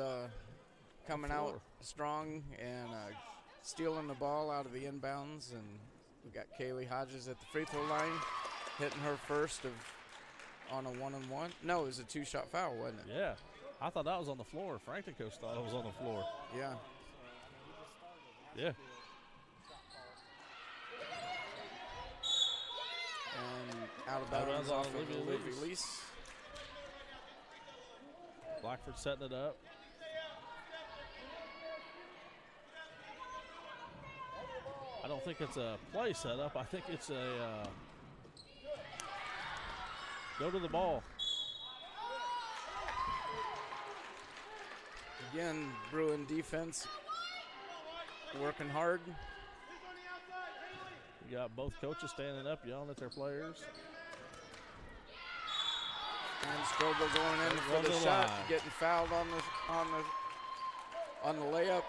coming floor. out strong and stealing the ball out of the inbounds, and we got Kaylee Hodges at the free throw line, hitting her first on a 1-on-1. No, it was a 2-shot foul, wasn't it? Yeah. I thought that was on the floor. Frankton coach thought it was on the floor. Yeah. Yeah. And out of bounds off of Olivia Lease. Blackford setting it up. I don't think it's a play setup. I think it's a go to the ball. Again, Bruin defense working hard. You got both coaches standing up, yelling at their players. And Strobel going in for the shot, getting fouled on the layup.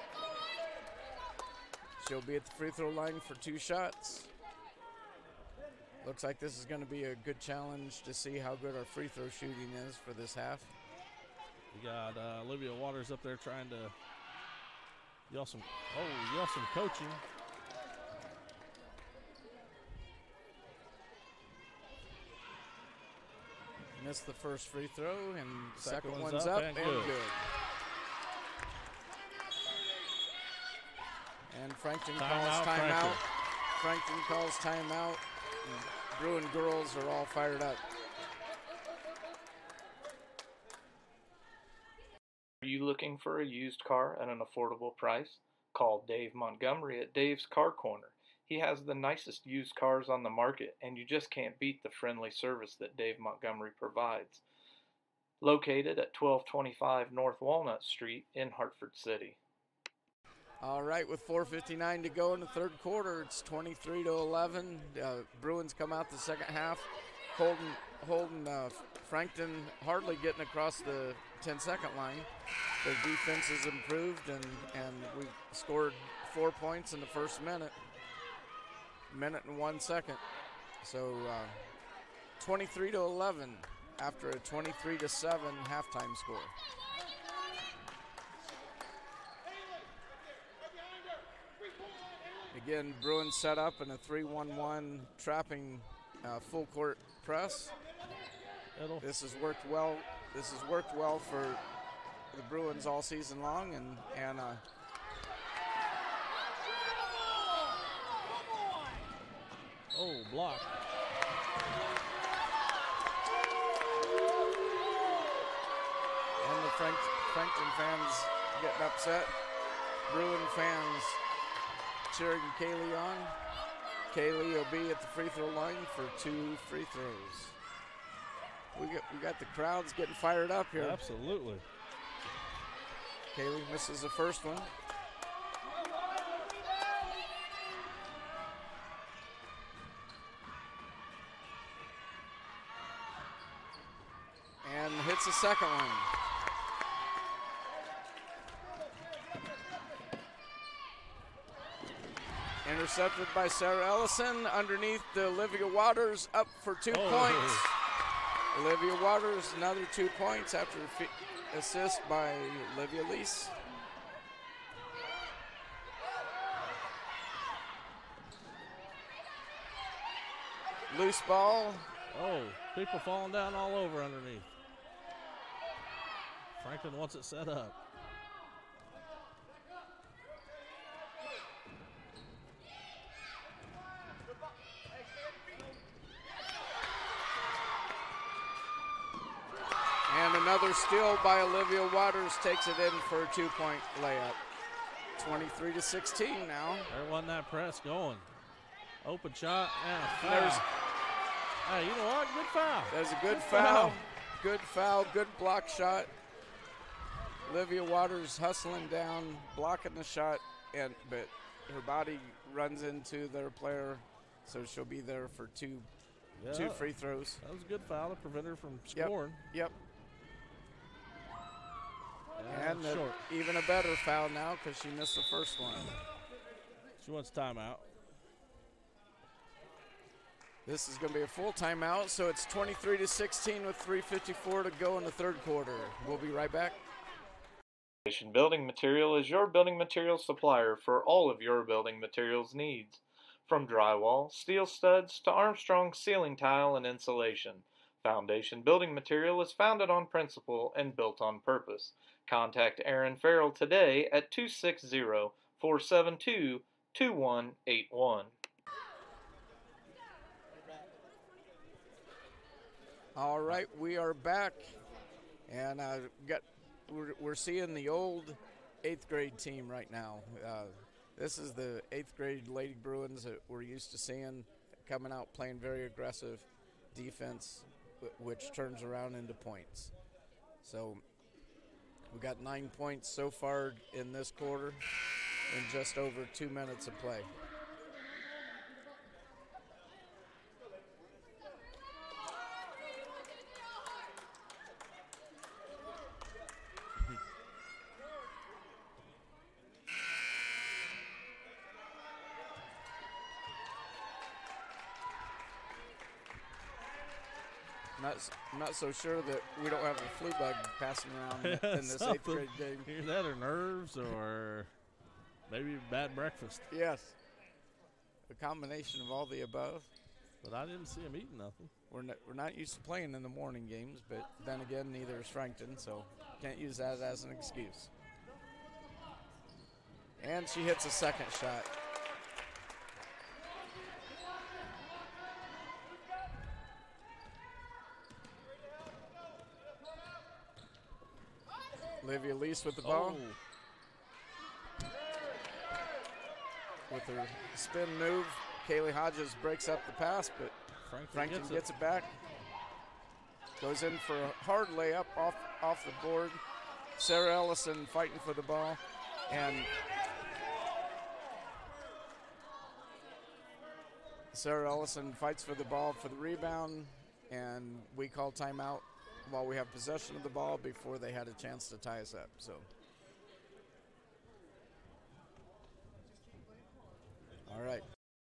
She'll be at the free throw line for 2 shots. Looks like this is going to be a good challenge to see how good our free throw shooting is for this half. You got Olivia Waters up there trying to yell some coaching. Missed the first free throw, and second one's up and good. And Frankton calls timeout. Frankton calls timeout. Bruin girls are all fired up. Are you looking for a used car at an affordable price? Call Dave Montgomery at Dave's Car Corner. He has the nicest used cars on the market, and you just can't beat the friendly service that Dave Montgomery provides. Located at 1225 North Walnut Street in Hartford City. All right, with 4:59 to go in the third quarter, it's 23-11. Bruins come out the second half. Holding Frankton hardly getting across the 10-second line. The defense has improved, and we scored 4 points in the first minute and 1 second. So 23-11 after a 23-7 halftime score. Again, Bruins set up in a 3-1-1 trapping full court press. This has worked well. This has worked well for the Bruins all season long, and block. And the Frankton fans getting upset. Bruin fans cheering Kaylee on. Kaylee will be at the free throw line for 2 free throws. We got the crowds getting fired up here. Absolutely. Kaylee misses the first one. And hits the second one. Intercepted by Sarah Ellison underneath the Olivia Waters, up for 2 points. Olivia Waters, another 2 points after assist by Olivia Lease. Loose ball. Oh, people falling down all over underneath. Frankton wants it set up. And another steal by Olivia Waters takes it in for a 2-point layup. 23-16 now. There wasn't that press going. Open shot and a foul. Hey, you know what? Good foul. There's a good foul. Good foul, good block shot. Olivia Waters hustling down, blocking the shot, but her body runs into their player, so she'll be there for two free throws. That was a good foul to prevent her from scoring. Yep. And short. Even a better foul now because she missed the first one. She wants timeout. This is going to be a full timeout, so it's 23-16 with 3:54 to go in the third quarter. We'll be right back. Building Material is your building materials supplier for all of your building materials needs. From drywall, steel studs, to Armstrong ceiling tile and insulation, Foundation Building Material is founded on principle and built on purpose. Contact Aaron Farrell today at 260-472-2181. All right, we are back, and we're seeing the old 8th grade team right now. This is the 8th grade Lady Bruins that we're used to seeing coming out playing very aggressive defense, which turns around into points. So we got 9 points so far in this quarter in just over 2 minutes of play. I'm not so sure that we don't have a flu bug passing around in this 8th grade game. Either that or nerves or maybe bad breakfast. Yes. A combination of all the above. But I didn't see him eating nothing. We're not used to playing in the morning games, but then again, neither is Frankton, so can't use that as an excuse. And she hits a second shot. Olivia Lease with the ball. With her spin move, Kaylee Hodges breaks up the pass, but Frankton gets it back. Goes in for a hard layup off the board. Sarah Ellison fighting for the ball. And Sarah Ellison fights for the ball for the rebound, and we call timeout while we have possession of the ball before they had a chance to tie us up. So, all right.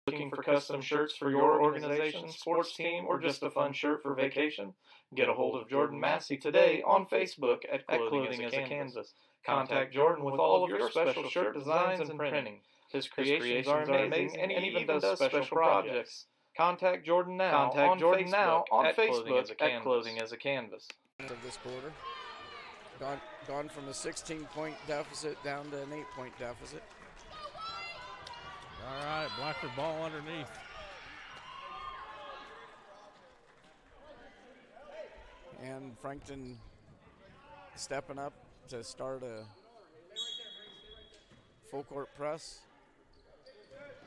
Looking for custom shirts for your organization, sports team, or just a fun shirt for vacation? Get a hold of Jordan Massey today on Facebook at Clothing as a Canvas. Contact Jordan with all of your special shirt designs and printing. His creations are amazing, and he even does special projects. Contact Jordan now on Facebook at Clothing as a Canvas. Of this quarter, gone from a 16-point deficit down to an 8-point deficit. All right, Blackford ball underneath. And Frankton stepping up to start a full court press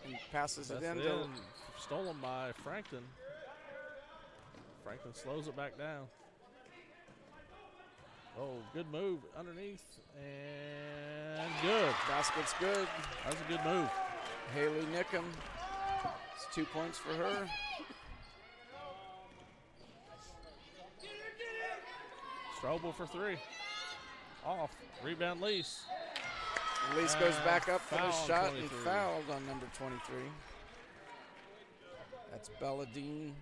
and passes it in. Stolen by Frankton. Frankton slows it back down. Oh, good move underneath and good. Basket's good. That was a good move. Haley Nickham, it's 2 points for her. Strobel for 3. Off. Rebound Lease. Lease goes back up for the shot 23. and fouled on number 23. That's Bella Dean.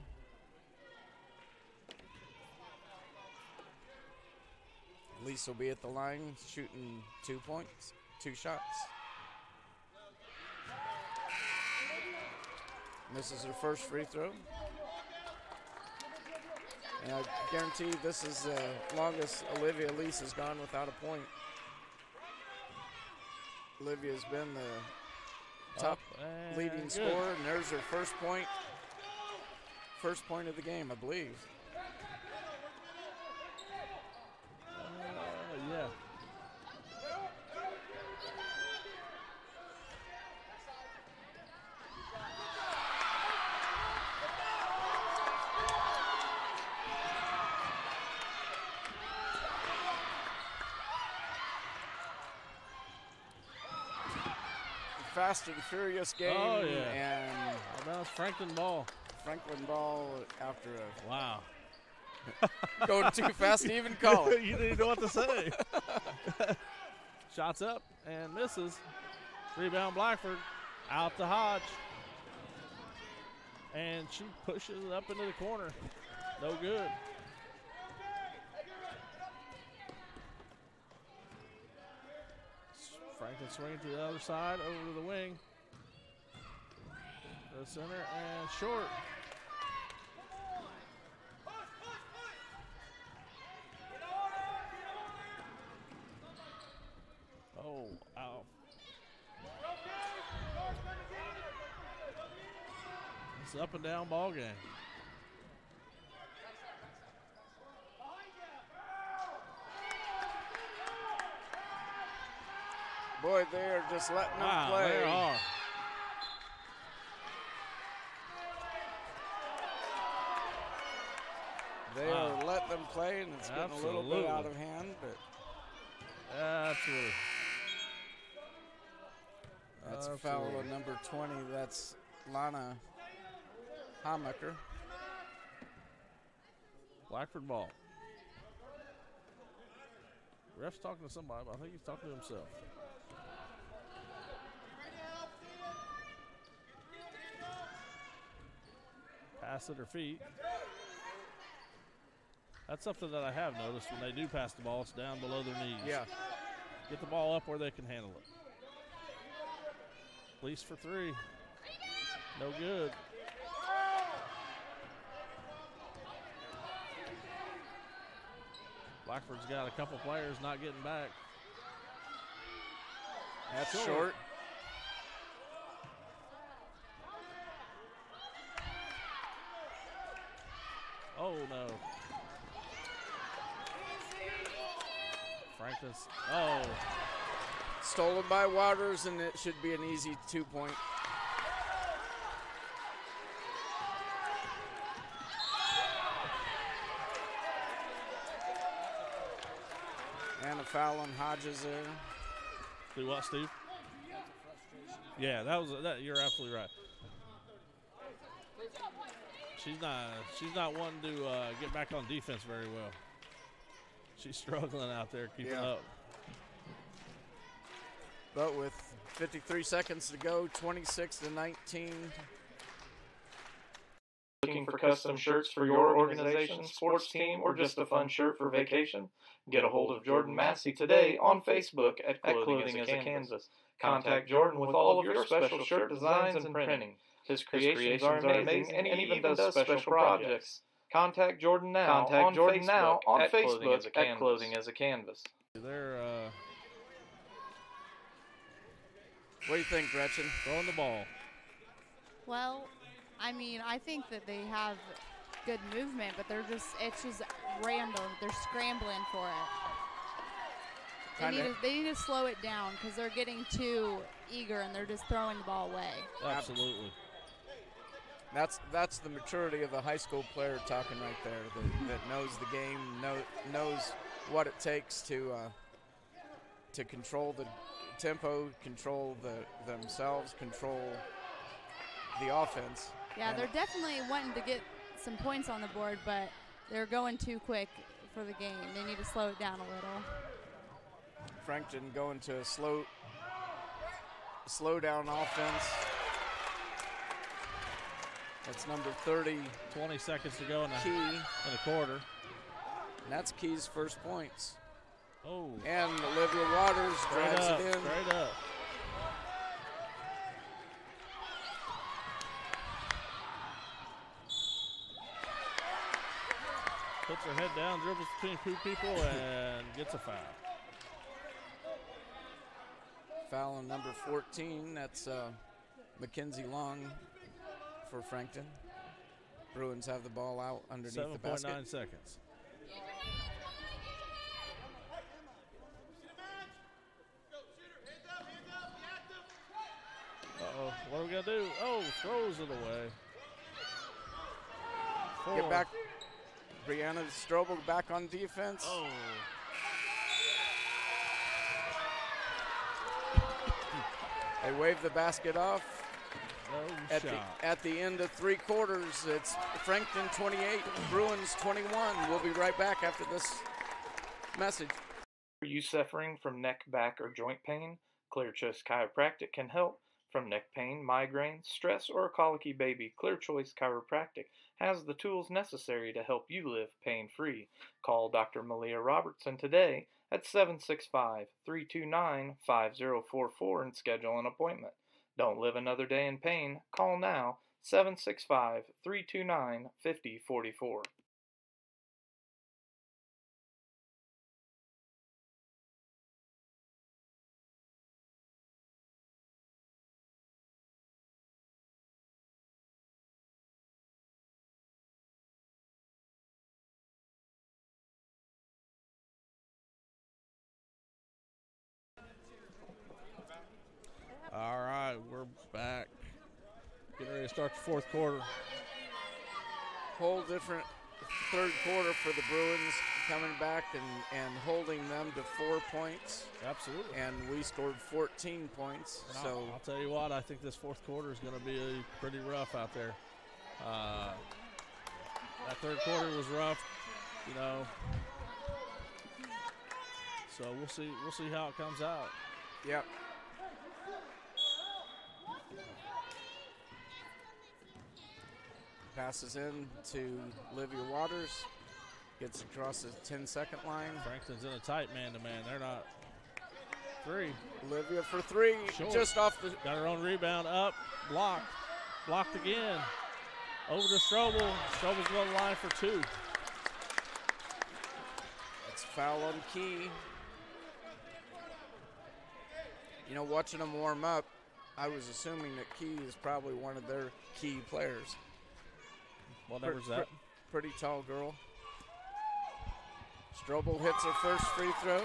Lease will be at the line shooting 2 points, 2 shots. Misses her first free throw. And I guarantee this is the longest Olivia Lease has gone without a point. Olivia's been the top leading scorer, and there's her first point of the game, I believe. Yeah. Fast and furious game. Oh, yeah. And that was Franklin ball. Franklin ball after a wow. going too fast to even call it. You didn't know what to say. Shots up and misses. Rebound Blackford. Out to Hodge. And she pushes it up into the corner. No good. Franklin swinging to the other side, over to the wing. The center and short. It's up and down ball game. Boy, they are just letting them play. They are. They are letting them play, and it's getting a little bit out of hand. But absolutely. That's foul on number 20. That's Lana Hamaker. Blackford ball. Ref's talking to somebody, but I think he's talking to himself. Pass at her feet. That's something that I have noticed when they do pass the ball, it's down below their knees. Yeah. Get the ball up where they can handle it. At least for three. No good. Blackford's got a couple players not getting back. That's short. Oh, no. Frankton's. Oh. Stolen by Waters, and it should be an easy 2-point. And a foul on Hodges there. Do what, Steve? Yeah, you're absolutely right. She's not wanting to get back on defense very well. She's struggling out there keeping up. But with 53 seconds to go, 26-19. Looking for custom shirts for your organization, sports team, or just a fun shirt for vacation? Get a hold of Jordan Massey today on Facebook at Clothing as a Canvas. Contact Jordan with all of your special shirt designs and printing. His creations are amazing, and he even does special projects. Contact Jordan now on Facebook at Clothing as a Canvas. They're what do you think, Gretchen? Throwing the ball. Well, I mean, I think that they have good movement, but it's just random. They're scrambling for it. They need to slow it down because they're getting too eager and they're just throwing the ball away. Absolutely. That's the maturity of a high school player talking right there, that knows the game, knows what it takes to control the tempo, control themselves, control the offense. Yeah, they're definitely wanting to get some points on the board, but they're going too quick for the game. They need to slow it down a little. Frankton going to a slow down offense. That's number 30. 20 seconds to go in Key. In a quarter. And that's Key's first points. Oh. And Olivia Waters drives it in. Straight up. Puts her head down, dribbles between two people, and gets a foul. Foul on number 14. That's Mackenzie Long for Frankton. Bruins have the ball out underneath the basket. 7.9 seconds. Uh-oh, what are we going to do? Oh, throws it away. Get back. Brianna Strobel back on defense. Oh. They wave the basket off. No shot. At the end of 3 quarters, it's Frankton 28, Bruins 21. We'll be right back after this message. Are you suffering from neck, back, or joint pain? Clear Choice Chiropractic can help. From neck pain, migraine, stress, or a colicky baby, Clear Choice Chiropractic has the tools necessary to help you live pain-free. Call Dr. Malia Robertson today at 765-329-5044 and schedule an appointment. Don't live another day in pain. Call now, 765-329-5044. Ready to start the fourth quarter. Whole different third quarter for the Bruins, coming back and holding them to 4 points. Absolutely. And we scored 14 points. And so I'll tell you what, I think this fourth quarter is going to be pretty rough out there. That third quarter was rough, you know. So we'll see how it comes out. Yep. Passes in to Olivia Waters. Gets across the 10-second line. Frankton's in a tight man-to-man. They're not. Three. Olivia for three. Short. Just off the. Got her own rebound up. Blocked. Blocked again. Over to Strobel. Strobel's going to the line for two. It's foul on Key. You know, watching them warm up, I was assuming that Key is probably one of their key players. What number's that? Pretty tall girl. Strobel hits her first free throw.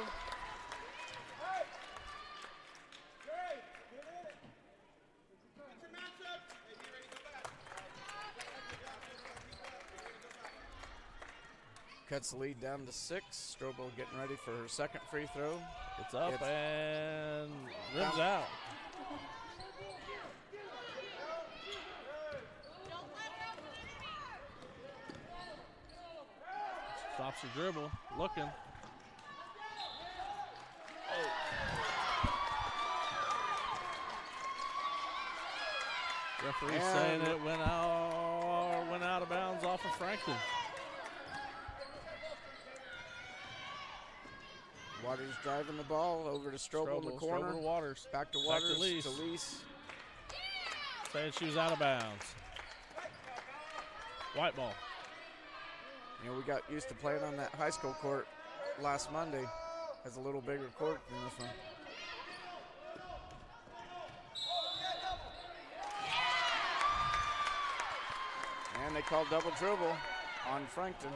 Cuts the lead down to 6. Strobel getting ready for her second free throw. It's up and rims out. Stops the dribble, looking. Referee saying it went out of bounds off of Frankton. Waters driving the ball over to Strobel in the corner. Strobel to Waters. Back to Waters. Back to Lease. Saying she was out of bounds. White ball. You know, we got used to playing on that high school court last Monday. Has a little bigger court than this one. And they called double dribble on Frankton.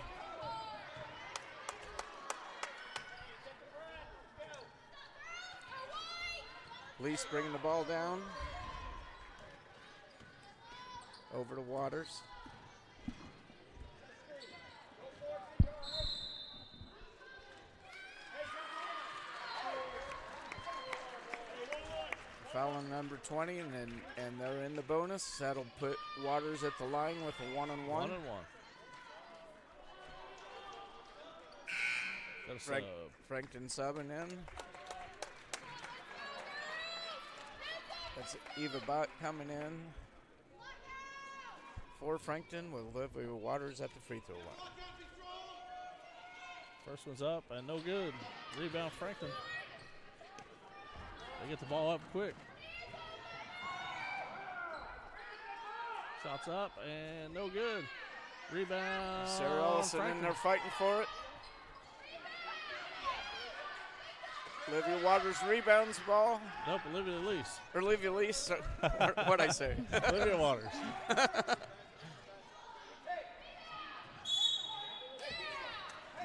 Lease bringing the ball down. Over to Waters. Foul on number 20, and they're in the bonus. That'll put Waters at the line with a 1-on-1. 1-on-1. Frankton subbing in. That's Eva Bott coming in for Frankton with Olivia Waters at the free throw line. First one's up and no good. Rebound Frankton. They get the ball up quick. Shots up and no good. Rebound. Sarah Ellison in there fighting for it. Olivia Waters rebounds the ball. Nope, Olivia Lease. Or Olivia Lease. What'd I say? Olivia Waters.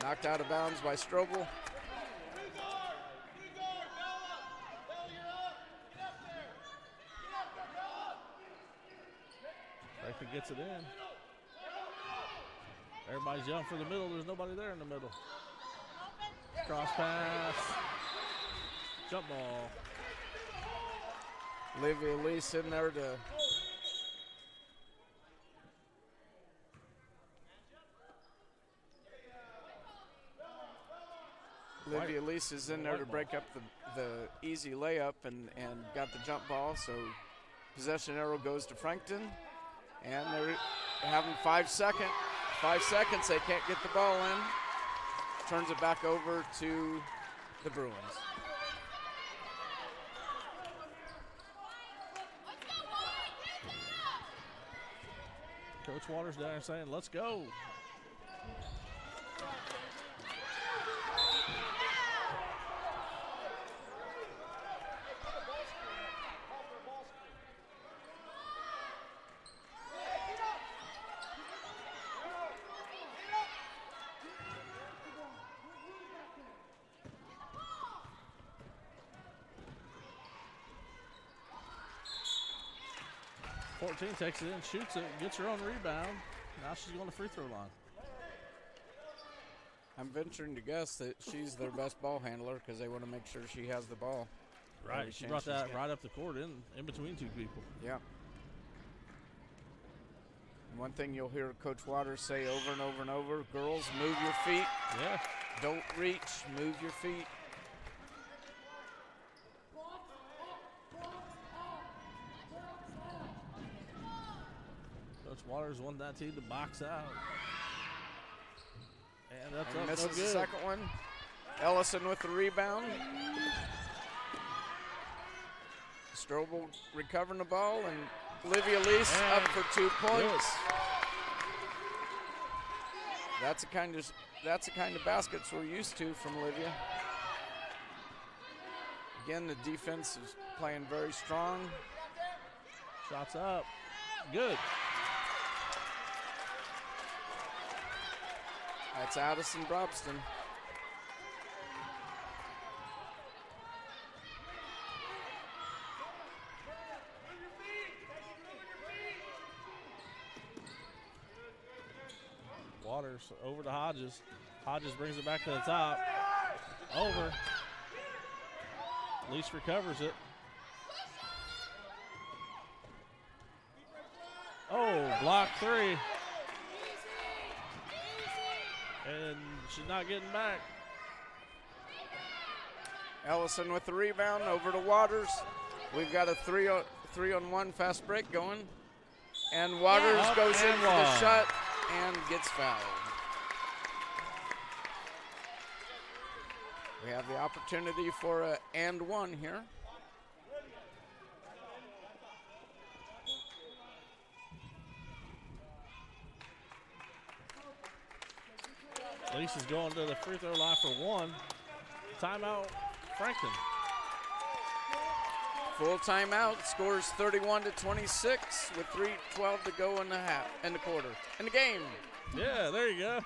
Knocked out of bounds by Strobel. Frankton gets it in. Everybody's young for the middle. There's nobody there in the middle. Cross pass. Jump ball. Olivia Lease in there to Olivia Lease is in there to break up the easy layup and got the jump ball. So possession arrow goes to Frankton. And they're having 5 seconds. 5 seconds, they can't get the ball in. Turns it back over to the Bruins. Coach Waters down there saying, let's go. 14 takes it in, shoots it, gets her own rebound. Now she's going to free throw line. I'm venturing to guess that she's their best ball handler because they want to make sure she has the ball. Right, she brought that right up the court in between two people. Yeah. And one thing you'll hear Coach Waters say over and over and over, girls, move your feet. Yeah. Don't reach, move your feet. Coach Waters wanted that team to box out. And that's And up, misses no the good. second one. Ellison with the rebound. Strobel recovering the ball, and Olivia Lease up for 2 points. Good. That's the kind of baskets we're used to from Olivia. Again, the defense is playing very strong. Shots up. Good. That's Addison Brobston. Waters over to Hodges. Hodges brings it back to the top. Over. Lease recovers it. Oh, block three. And she's not getting back. Ellison with the rebound over to Waters. We've got a 3-on-1 fast break going. And Waters goes in for the shot and gets fouled. We have the opportunity for a and one here. Lease is going to the free throw line for one. Timeout, Frankton. Full timeout, scores 31-26 with 3:12 to go in the quarter. In the game. Yeah, there you go.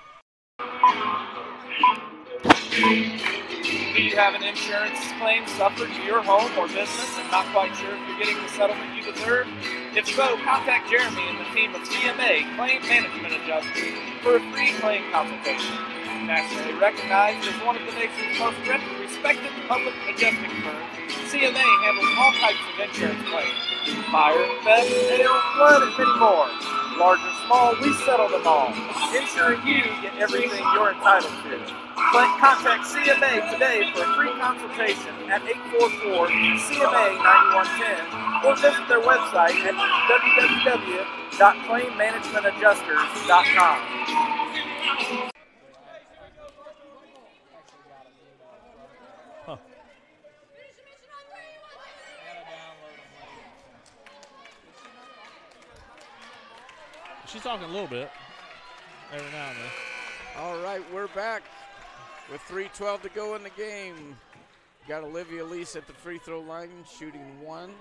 Do you have an insurance claim suffered to your home or business and not quite sure if you're getting the settlement you deserve? If so, contact Jeremy and the team of CMA Claim Management Adjusters for a free claim consultation. Nationally recognized as one of the nation's most respected public adjusting firms, CMA handles all types of insurance claims. Fire, theft, hail, flood, and many more. Large or small, we settle them all. Ensuring you get everything you're entitled to. Contact CMA today for a free consultation at 844-CMA-9110 or visit their website at www.claimmanagementadjusters.com. She's talking a little bit every now and then. All right, we're back with 3:12 to go in the game. Got Olivia Lease at the free throw line, shooting one.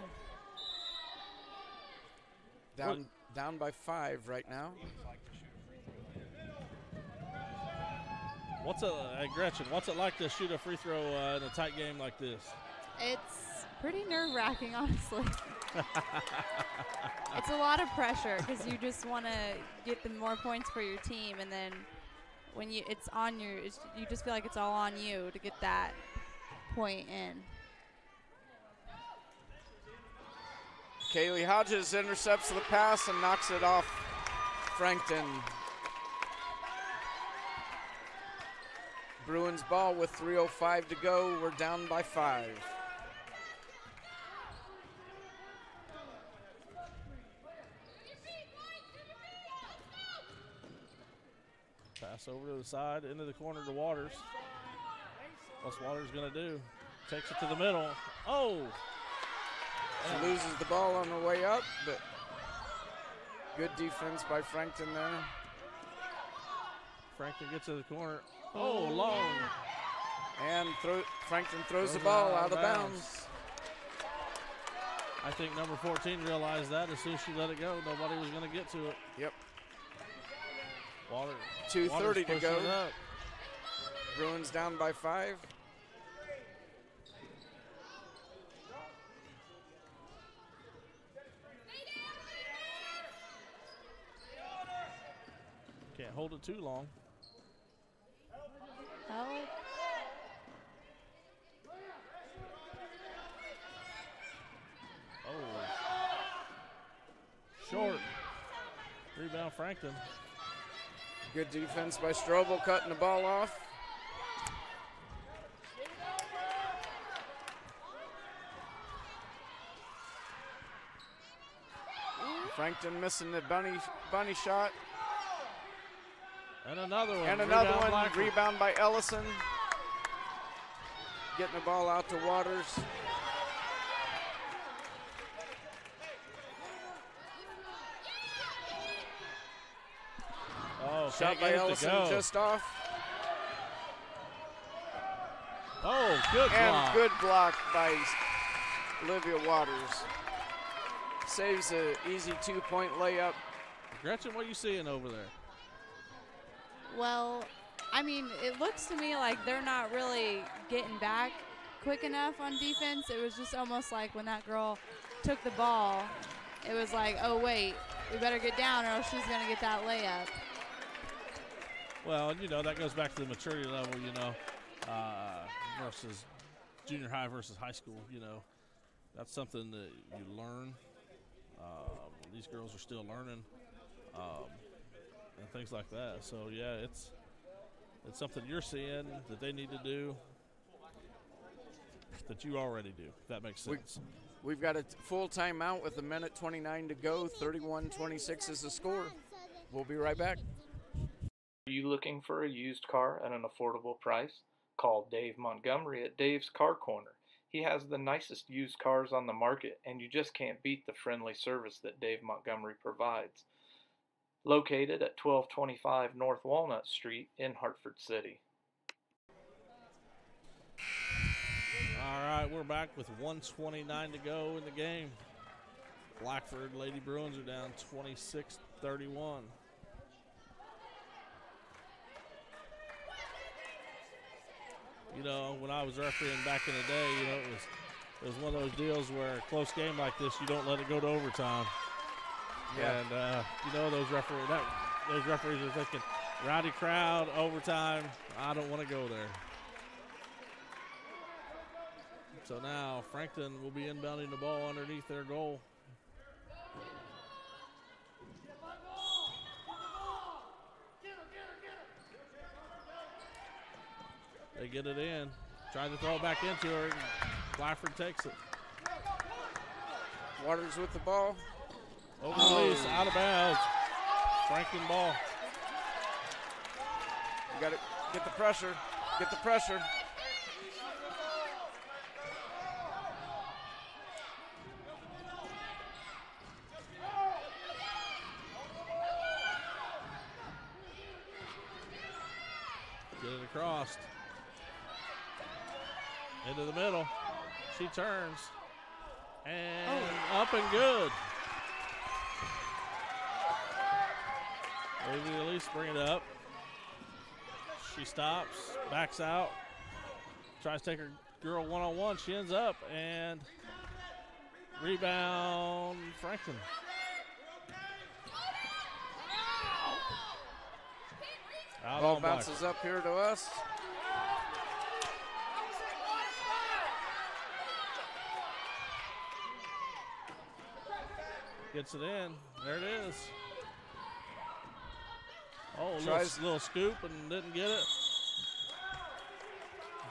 Down by 5 right now. Gretchen, what's it like to shoot a free throw in a tight game like this? It's pretty nerve-wracking, honestly. It's a lot of pressure because you just want to get the more points for your team, and then when it's on you just feel like it's all on you to get that point in. Kaylee Hodges intercepts the pass and knocks it off Frankton. Bruins ball with 3:05 to go. We're down by 5. Pass over to the side, into the corner to Waters. What's Waters going to do? Takes it to the middle. Oh! She loses the ball on the way up, but good defense by Frankton there. Frankton gets to the corner. Oh, long. And Frankton throws the ball out of bounds. I think number 14 realized that as soon as she let it go, nobody was going to get to it. Yep. Waters 2:30 to go. it up. Bruins down by 5. Can't hold it too long. Help. Oh. Short. Rebound, Frankton. Good defense by Strobel, cutting the ball off. Frankton missing the bunny shot. And another one. And another Rebound, one. Blackford. Rebound by Ellison. Getting the ball out to Waters. Oh, Shot by Ellison just off. Oh, good block. And good block by Olivia Waters. Saves an easy 2-point layup. Gretchen, what are you seeing over there? Well, I mean, it looks to me like they're not really getting back quick enough on defense. It was just almost like when that girl took the ball, it was like, oh, wait, we better get down or else she's going to get that layup. Well, and, you know, that goes back to the maturity level, you know, versus junior high versus high school, you know. That's something that you learn. These girls are still learning and things like that. So, yeah, it's something you're seeing that they need to do that you already do, if that makes sense. We've got a full timeout with 1:29 to go. 31-26 is the score. We'll be right back. Are you looking for a used car at an affordable price? Call Dave Montgomery at Dave's Car Corner. He has the nicest used cars on the market, and you just can't beat the friendly service that Dave Montgomery provides. Located at 1225 North Walnut Street in Hartford City. All right, we're back with 1:29 to go in the game. Blackford Lady Bruins are down 26-31. You know, when I was refereeing back in the day, you know, it was one of those deals where a close game like this, you don't let it go to overtime. Yeah. And you know, those referees are thinking, rowdy crowd, overtime. I don't want to go there. So now Frankton will be inbounding the ball underneath their goal. They get it in. Trying to throw it back into her. Blackford takes it. Waters with the ball. Over the release, out of bounds. Frankton ball. You got to get the pressure. Get the pressure. Get it across. Into the middle. She turns. And up and good. Maybe at least bring it up. She stops, backs out, tries to take her girl one-on-one. She ends up, and rebound Frankton. Ball bounces up here to us. Gets it in. There it is. Oh, little scoop and didn't get it.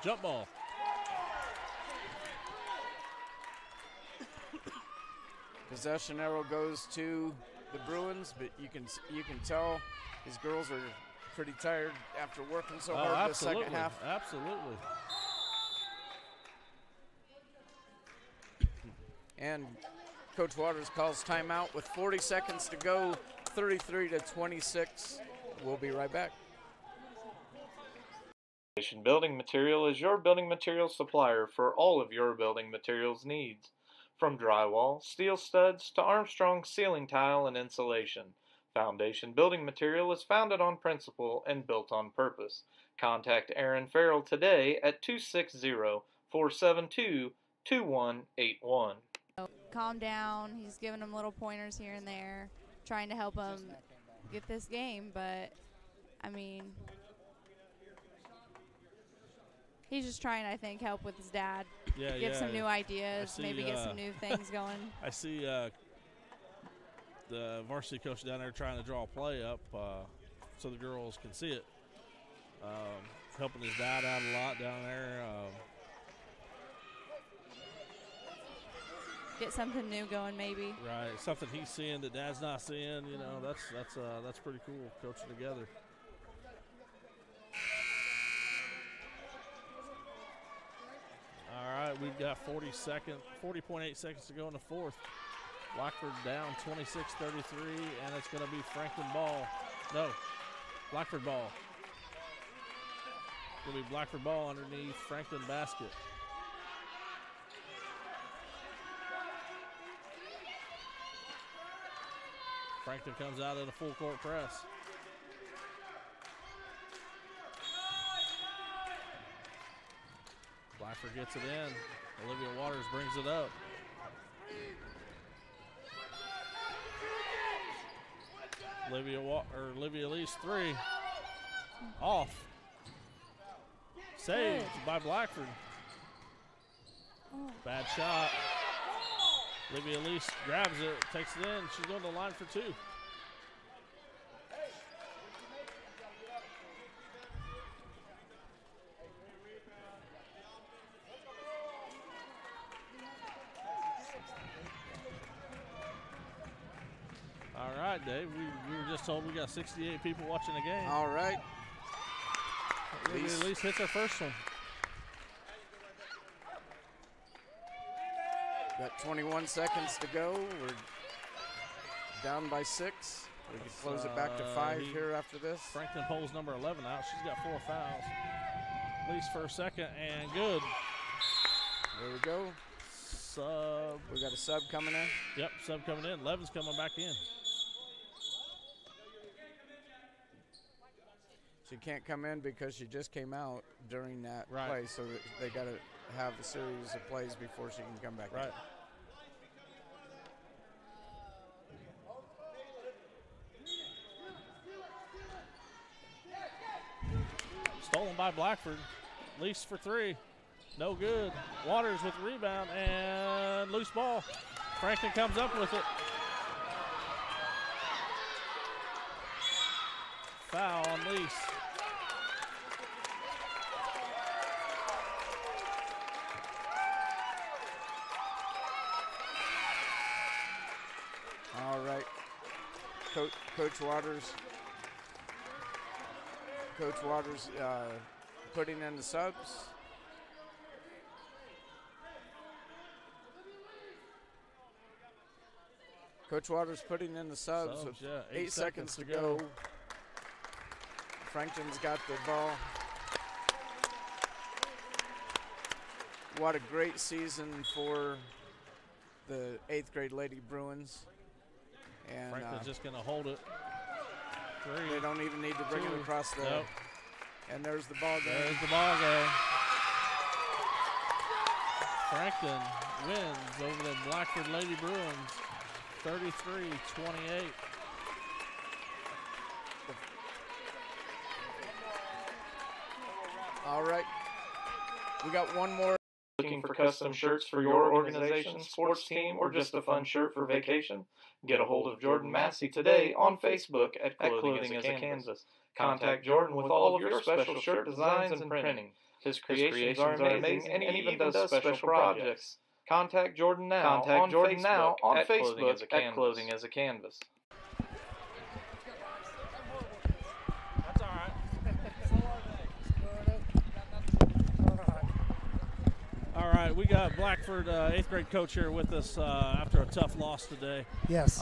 Jump ball. Possession arrow goes to the Bruins, but you can tell these girls are pretty tired after working so hard the second half. Absolutely. And Coach Waters calls timeout with 40 seconds to go, 33-26. We'll be right back. Building Material is your building materials supplier for all of your building materials needs. From drywall, steel studs, to Armstrong ceiling tile and insulation, Foundation Building Material is founded on principle and built on purpose. Contact Aaron Farrell today at 260-472-2181. Calm down. He's giving them little pointers here and there, trying to help them get this game, but I mean, he's just trying, I think, help with his dad. Yeah, Get some new ideas, maybe get some new things going. I see the varsity coach down there trying to draw a play up so the girls can see it. Helping his dad out a lot down there. Get something new going, maybe. Right, something he's seeing that dad's not seeing. You know, that's pretty cool, coaching together. All right, we've got 40.8 seconds to go in the fourth. Blackford down 26-33, and it's going to be Frankton ball. No, Blackford ball. It's going to be Blackford ball underneath Frankton basket. Frankton comes out in a full court press. Blackford gets it in. Olivia Waters brings it up. Olivia Lee's three. Off. Saved by Blackford. Bad shot. Olivia Lease grabs it, takes it in. She's going to the line for two. All right, Dave. We were just told we got 68 people watching the game. All right. Olivia Lease hits her first one. Got 21 seconds to go. We're down by 6. We can close it back to 5 here after this. Frankton pulls number 11 out. She's got 4 fouls. Lease for a second and good. There we go. Sub. We got a sub coming in. Yep, sub coming in. Levin's coming back in. She can't come in because she just came out during that Right. play, so that they got to have a series of plays before she can come back Right. in. Stolen by Blackford. Lease for 3. No good. Waters with the rebound and loose ball. Frankton comes up with it. Foul on Lease. All right. Coach Waters. Coach Waters putting in the subs. Coach Waters putting in the subs with 8 seconds to go. Frankton's got the ball. What a great season for the 8th grade Lady Bruins. And Frankton's just going to hold it. 3. They don't even need to bring it across the. Nope. And there's the ball game. There's the ball game. Frankton wins over the Blackford Lady Bruins, 33-28. All right. We got one more. Looking for custom shirts for your organization, sports team, or just a fun shirt for vacation? Get a hold of Jordan Massey today on Facebook at Clothing as a Canvas. Contact Jordan with all of your special shirt designs and printing. His creations are amazing, and he even does special projects. Contact Jordan now on Facebook at Clothing as a Canvas. That's all right. All right, we got Blackford 8th grade coach here with us after a tough loss today. Yes.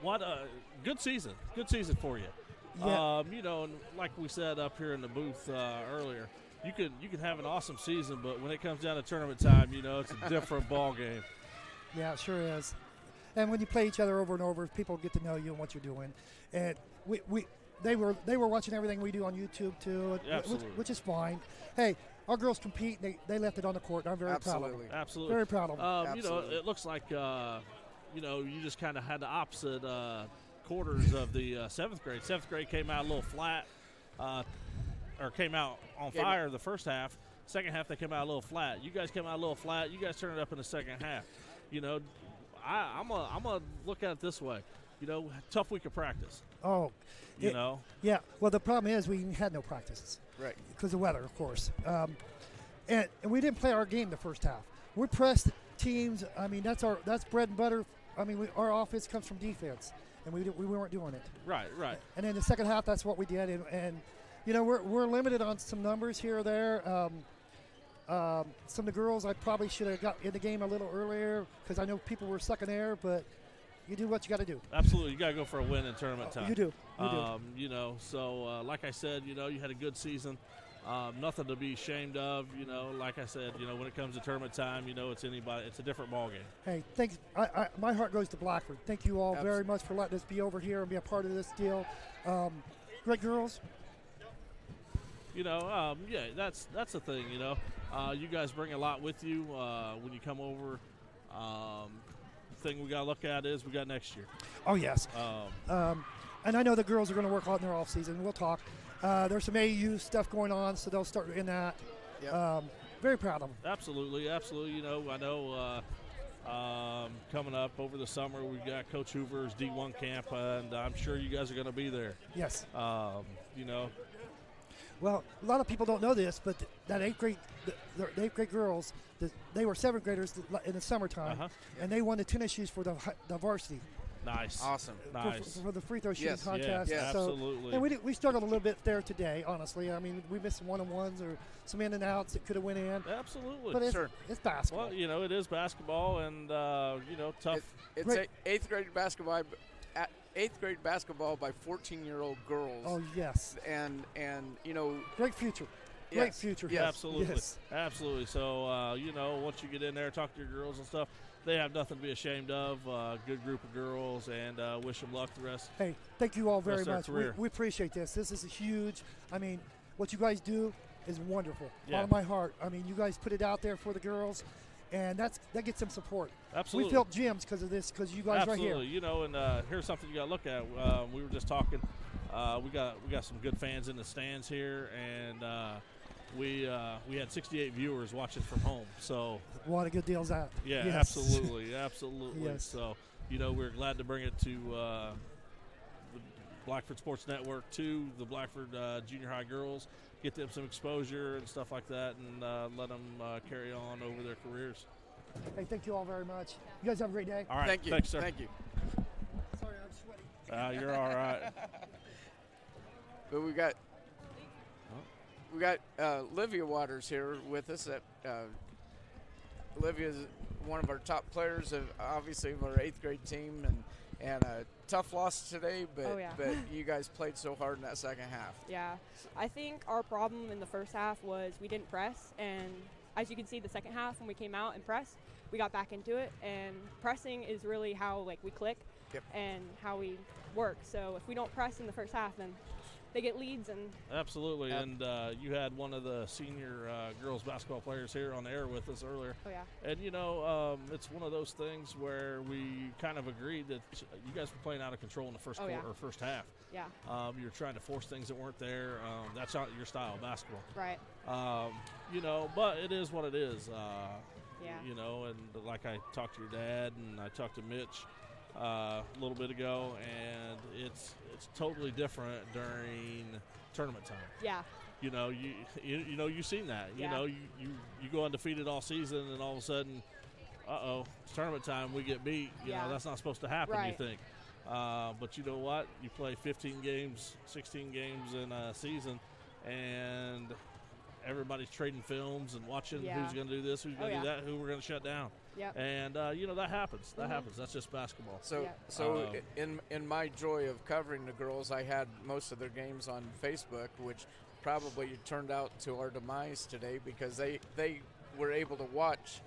What a good season. Good season for you. Yeah. You know, and like we said up here in the booth earlier, you can have an awesome season, but when it comes down to tournament time, you know, it's a different ball game. Yeah, it sure is. And when you play each other over and over, people get to know you and what you're doing. And they were watching everything we do on YouTube too, which is fine. Hey, our girls compete. They left it on the court. And I'm very proud of them. Absolutely. Very proud of them. You know, it looks like you know, you just kind of had the opposite quarters of the seventh grade. Seventh grade came out a little flat, or came out on fire the first half. Second half, they came out a little flat. You guys came out a little flat. You guys turned it up in the second half. You know, I'm gonna look at it this way. You know, tough week of practice. Oh, you know. Yeah. Well, the problem is we had no practices. Right. Because of weather, of course. And we didn't play our game the first half. We pressed teams. I mean, that's bread and butter. I mean, our offense comes from defense, and we weren't doing it. Right. And in the second half, that's what we did. And you know, we're limited on some numbers here or there. Some of the girls I probably should have got in the game a little earlier because I know people were sucking air, but you do what you got to do. Absolutely. You got to go for a win in tournament time. You do. You know, so like I said, you know, you had a good season. Nothing to be ashamed of. You know, like I said, you know, when it comes to tournament time, you know, it's a different ball game. Hey, thanks. My heart goes to Blackford. Thank you all very much for letting us be over here and be a part of this deal. Great girls. You know, yeah, that's the thing. You know, you guys bring a lot with you when you come over. Thing we got to look at is we got next year. Oh, yes. And I know the girls are going to work on their off season. We'll talk. There's some AU stuff going on, so they'll start in that. Yep. Very proud of them. Absolutely. You know, I know coming up over the summer, we've got Coach Hoover's D1 camp, and I'm sure you guys are going to be there. Yes. You know. Well, a lot of people don't know this, but that eighth grade girls, they were seventh graders in the summertime, and they won the tennis shoes for the varsity. Nice. Awesome. Nice. For the free throw shooting contest. Yes, so, absolutely. And we struggled a little bit there today, honestly. I mean, we missed some one-on-ones or some in and outs that could have went in. Absolutely. But it's basketball. Well, you know, it is basketball, and, you know, tough. It's eighth grade basketball. Eighth grade basketball by 14-year-old girls. Oh, yes. And you know. Great future. Great future. Yeah, absolutely. Yes. Absolutely. So, you know, once you get in there, talk to your girls and stuff, they have nothing to be ashamed of. Good group of girls, and wish them luck the rest. Hey, thank you all very much. We appreciate this. This is a huge, I mean, what you guys do is wonderful. Yeah. Out of my heart. I mean, you guys put it out there for the girls, and that gets them support. Absolutely. We built gyms because of this, because you guys right here. Absolutely. You know, and here's something you got to look at. We were just talking. We got some good fans in the stands here, and we had 68 viewers watching from home. So what a good deal is that? Yeah, yes. absolutely. Yes. So, you know, we're glad to bring it to the Blackford Sports Network, to the Blackford Junior High girls, get them some exposure and stuff like that, and let them carry on over their careers. Hey, thank you all very much. You guys have a great day. All right. Thank you. Thanks, sir. Thank you. Sorry, I'm sweaty. You're all right. But we got Olivia Waters here with us. Olivia is one of our top players of obviously of our eighth grade team, and a tough loss today. But but you guys played so hard in that second half. Yeah, I think our problem in the first half was we didn't press, and as you can see, the second half when we came out and pressed, we got back into it. And pressing is really how we click and how we work. So if we don't press in the first half, then they get leads. And absolutely. And you had one of the senior girls basketball players here on the air with us earlier. Oh, yeah. And, you know, it's one of those things where we kind of agreed that you guys were playing out of control in the first quarter or first half. Yeah. You're trying to force things that weren't there. That's not your style of basketball. Right. You know, but it is what it is. Yeah. You know, and like I talked to your dad and I talked to Mitch a little bit ago, and it's totally different during tournament time. Yeah. You know, you know, you've seen that. Yeah. You know, you go undefeated all season, and all of a sudden, it's tournament time, we get beat. You know, that's not supposed to happen. Right. You think, but you know what? You play 15 games, 16 games in a season, and everybody's trading films and watching who's going to do this, who's going to do that, who we're going to shut down. Yep. And you know, that happens. That happens. That's just basketball. So in my joy of covering the girls, I had most of their games on Facebook, which probably turned out to our demise today because they were able to watch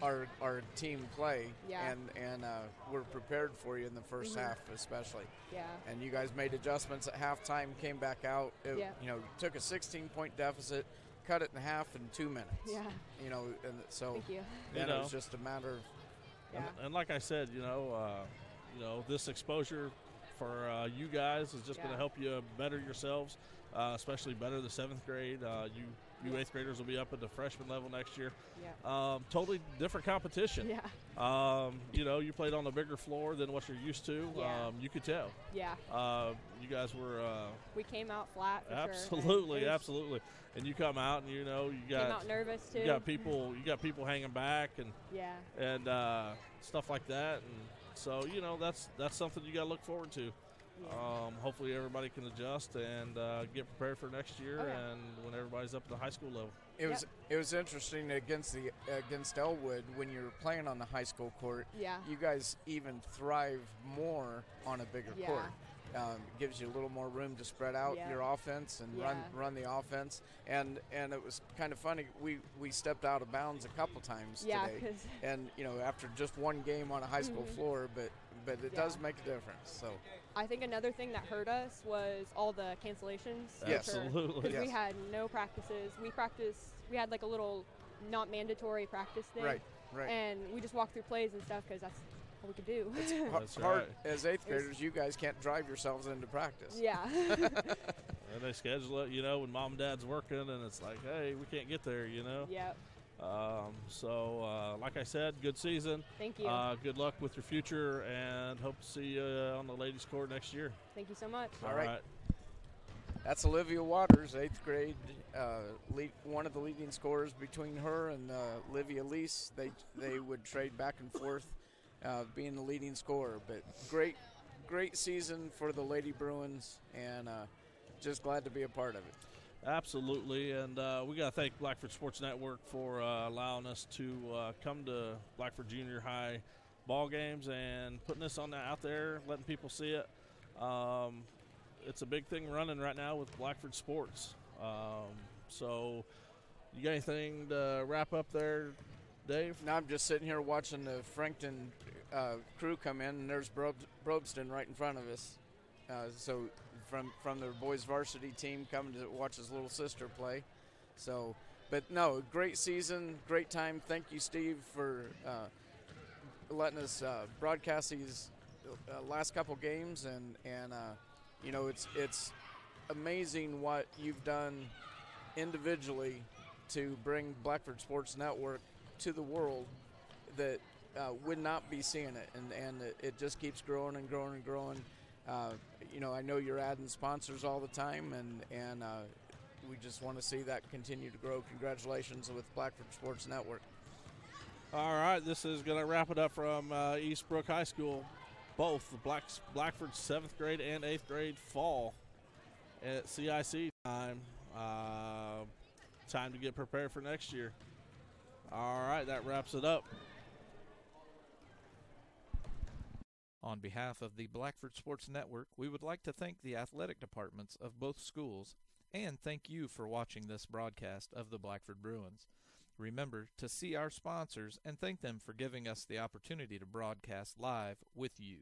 our team play and were prepared for you in the first half especially. Yeah. And you guys made adjustments at halftime, came back out. You know, took a 16-point deficit, cut it in half in 2 minutes. Yeah. You know, and so Thank you. then it was just a matter of and like I said, you know, this exposure for you guys. It's just going to help you better yourselves, especially better the 7th grade. You 8th graders will be up at the freshman level next year. Totally different competition. You played on a bigger floor than what you're used to. You could tell. You guys were. We came out flat. For absolutely, sure. Absolutely. And you come out and you got came out nervous too. You got people hanging back and stuff like that. And so that's something you got to look forward to. Hopefully everybody can adjust and get prepared for next year and when everybody's up at the high school level. It was interesting against Elwood when you're playing on the high school court. You guys even thrive more on a bigger court. Gives you a little more room to spread out your offense and run the offense. And it was kind of funny. We stepped out of bounds a couple times today. And after just one game on a high school floor, but it does make a difference. So I think another thing that hurt us was all the cancellations. Absolutely. Because we had no practices. We had like a little not mandatory practice thing. Right. And we just walked through plays and stuff because that's what we could do. It's hard. As 8th graders, you guys can't drive yourselves into practice. And they schedule it, when mom and dad's working, and it's like, hey, we can't get there, Like I said, good season. Thank you. Good luck with your future, and hope to see you on the ladies' court next year. Thank you so much. All right. That's Olivia Waters, 8th grade, one of the leading scorers. Between her and Livia Lease, they would trade back and forth, being the leading scorer. But great season for the Lady Bruins, and just glad to be a part of it. Absolutely, and we got to thank Blackford Sports Network for allowing us to come to Blackford Junior High ball games and putting this out there, letting people see it. It's a big thing running right now with Blackford Sports. So you got anything to wrap up there, Dave? No, I'm just sitting here watching the Frankton crew come in, and there's Brobston right in front of us. So from their boys varsity team coming to watch his little sister play. So, but no, great season, great time. Thank you, Steve, for letting us broadcast these last couple games, and it's amazing what you've done individually to bring Blackford Sports Network to the world that would not be seeing it, and it just keeps growing and growing and growing. I know you're adding sponsors all the time, and we just want to see that continue to grow. Congratulations with Blackford Sports Network. All right, this is going to wrap it up from Eastbrook High School. Both the Blackford 7th grade and 8th grade fall at CIC time. Time to get prepared for next year. All right, that wraps it up. On behalf of the Blackford Sports Network, we would like to thank the athletic departments of both schools and thank you for watching this broadcast of the Blackford Bruins. Remember to see our sponsors and thank them for giving us the opportunity to broadcast live with you.